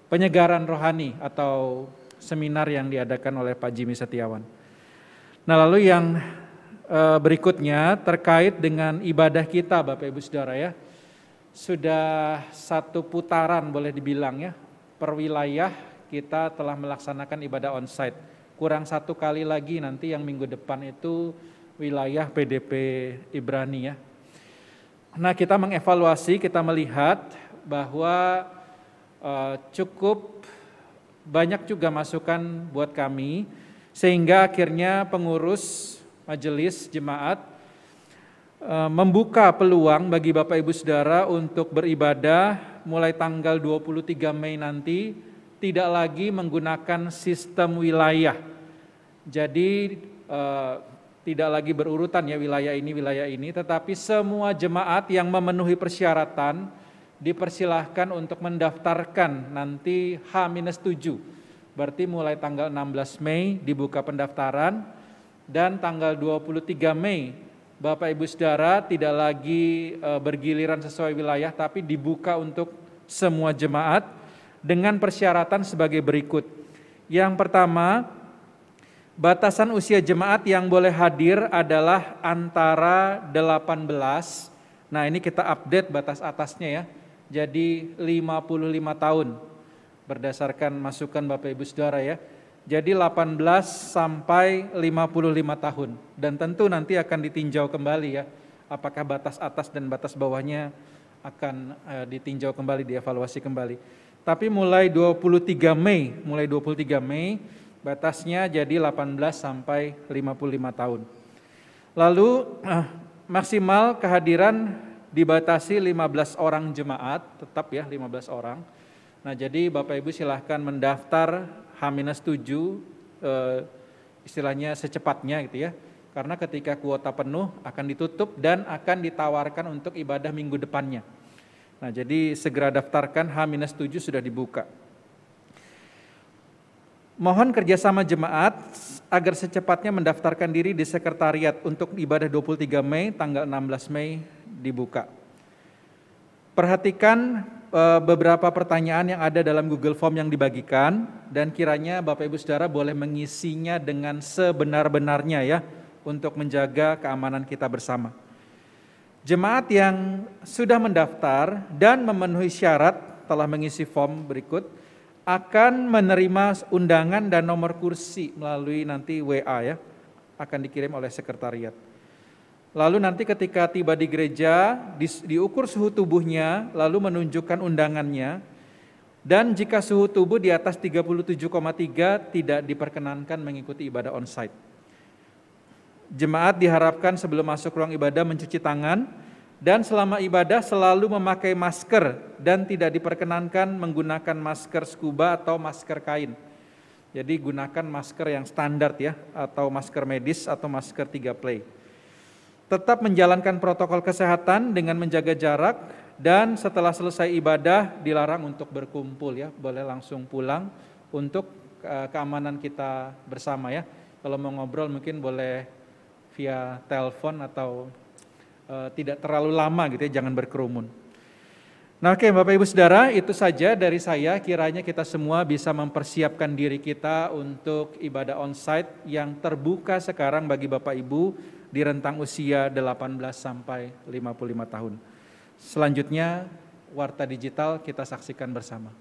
penyegaran rohani atau seminar yang diadakan oleh Pak Jimmy Setiawan. Nah, lalu yang berikutnya terkait dengan ibadah kita Bapak Ibu Saudara ya. Sudah satu putaran boleh dibilang ya, per wilayah kita telah melaksanakan ibadah onsite. Kurang satu kali lagi nanti yang minggu depan itu wilayah PDP Ibrani ya. Nah, kita mengevaluasi, kita melihat bahwa cukup banyak juga masukan buat kami, sehingga akhirnya pengurus majelis jemaat membuka peluang bagi Bapak Ibu Saudara untuk beribadah mulai tanggal 23 Mei nanti tidak lagi menggunakan sistem wilayah. Jadi tidak lagi berurutan ya wilayah ini, tetapi semua jemaat yang memenuhi persyaratan dipersilahkan untuk mendaftarkan nanti H-7. Berarti mulai tanggal 16 Mei dibuka pendaftaran dan tanggal 23 Mei Bapak Ibu Saudara tidak lagi bergiliran sesuai wilayah tapi dibuka untuk semua jemaat dengan persyaratan sebagai berikut. Yang pertama, batasan usia jemaat yang boleh hadir adalah antara 18. Nah, ini kita update batas atasnya ya. Jadi 55 tahun berdasarkan masukan Bapak Ibu Saudara ya. Jadi 18 sampai 55 tahun dan tentu nanti akan ditinjau kembali ya apakah batas atas dan batas bawahnya akan ditinjau kembali, dievaluasi kembali. Tapi mulai 23 Mei batasnya jadi 18 sampai 55 tahun. Lalu maksimal kehadiran dibatasi 15 orang jemaat, tetap ya 15 orang. Nah, jadi Bapak Ibu silahkan mendaftar H-7 istilahnya secepatnya gitu ya. Karena ketika kuota penuh akan ditutup dan akan ditawarkan untuk ibadah minggu depannya. Nah, jadi segera daftarkan, H-7 sudah dibuka. Mohon kerjasama jemaat agar secepatnya mendaftarkan diri di sekretariat untuk ibadah 23 Mei, tanggal 16 Mei dibuka. Perhatikan beberapa pertanyaan yang ada dalam Google Form yang dibagikan, dan kiranya Bapak Ibu Saudara boleh mengisinya dengan sebenar-benarnya ya, untuk menjaga keamanan kita bersama. Jemaat yang sudah mendaftar dan memenuhi syarat telah mengisi form berikut akan menerima undangan dan nomor kursi melalui nanti WA ya, akan dikirim oleh sekretariat. Lalu nanti ketika tiba di gereja, diukur suhu tubuhnya, lalu menunjukkan undangannya, dan jika suhu tubuh di atas 37,3 tidak diperkenankan mengikuti ibadah onsite. Jemaat diharapkan sebelum masuk ruang ibadah mencuci tangan, dan selama ibadah selalu memakai masker, dan tidak diperkenankan menggunakan masker scuba atau masker kain. Jadi gunakan masker yang standar ya, atau masker medis atau masker 3 play. Tetap menjalankan protokol kesehatan dengan menjaga jarak, dan setelah selesai ibadah dilarang untuk berkumpul ya, boleh langsung pulang untuk keamanan kita bersama ya. Kalau mau ngobrol mungkin boleh via telepon atau tidak terlalu lama gitu ya, jangan berkerumun. Nah oke, Bapak Ibu Saudara, itu saja dari saya. Kiranya kita semua bisa mempersiapkan diri kita untuk ibadah onsite yang terbuka sekarang bagi Bapak Ibu di rentang usia 18 sampai 55 tahun. Selanjutnya, Warta Digital kita saksikan bersama.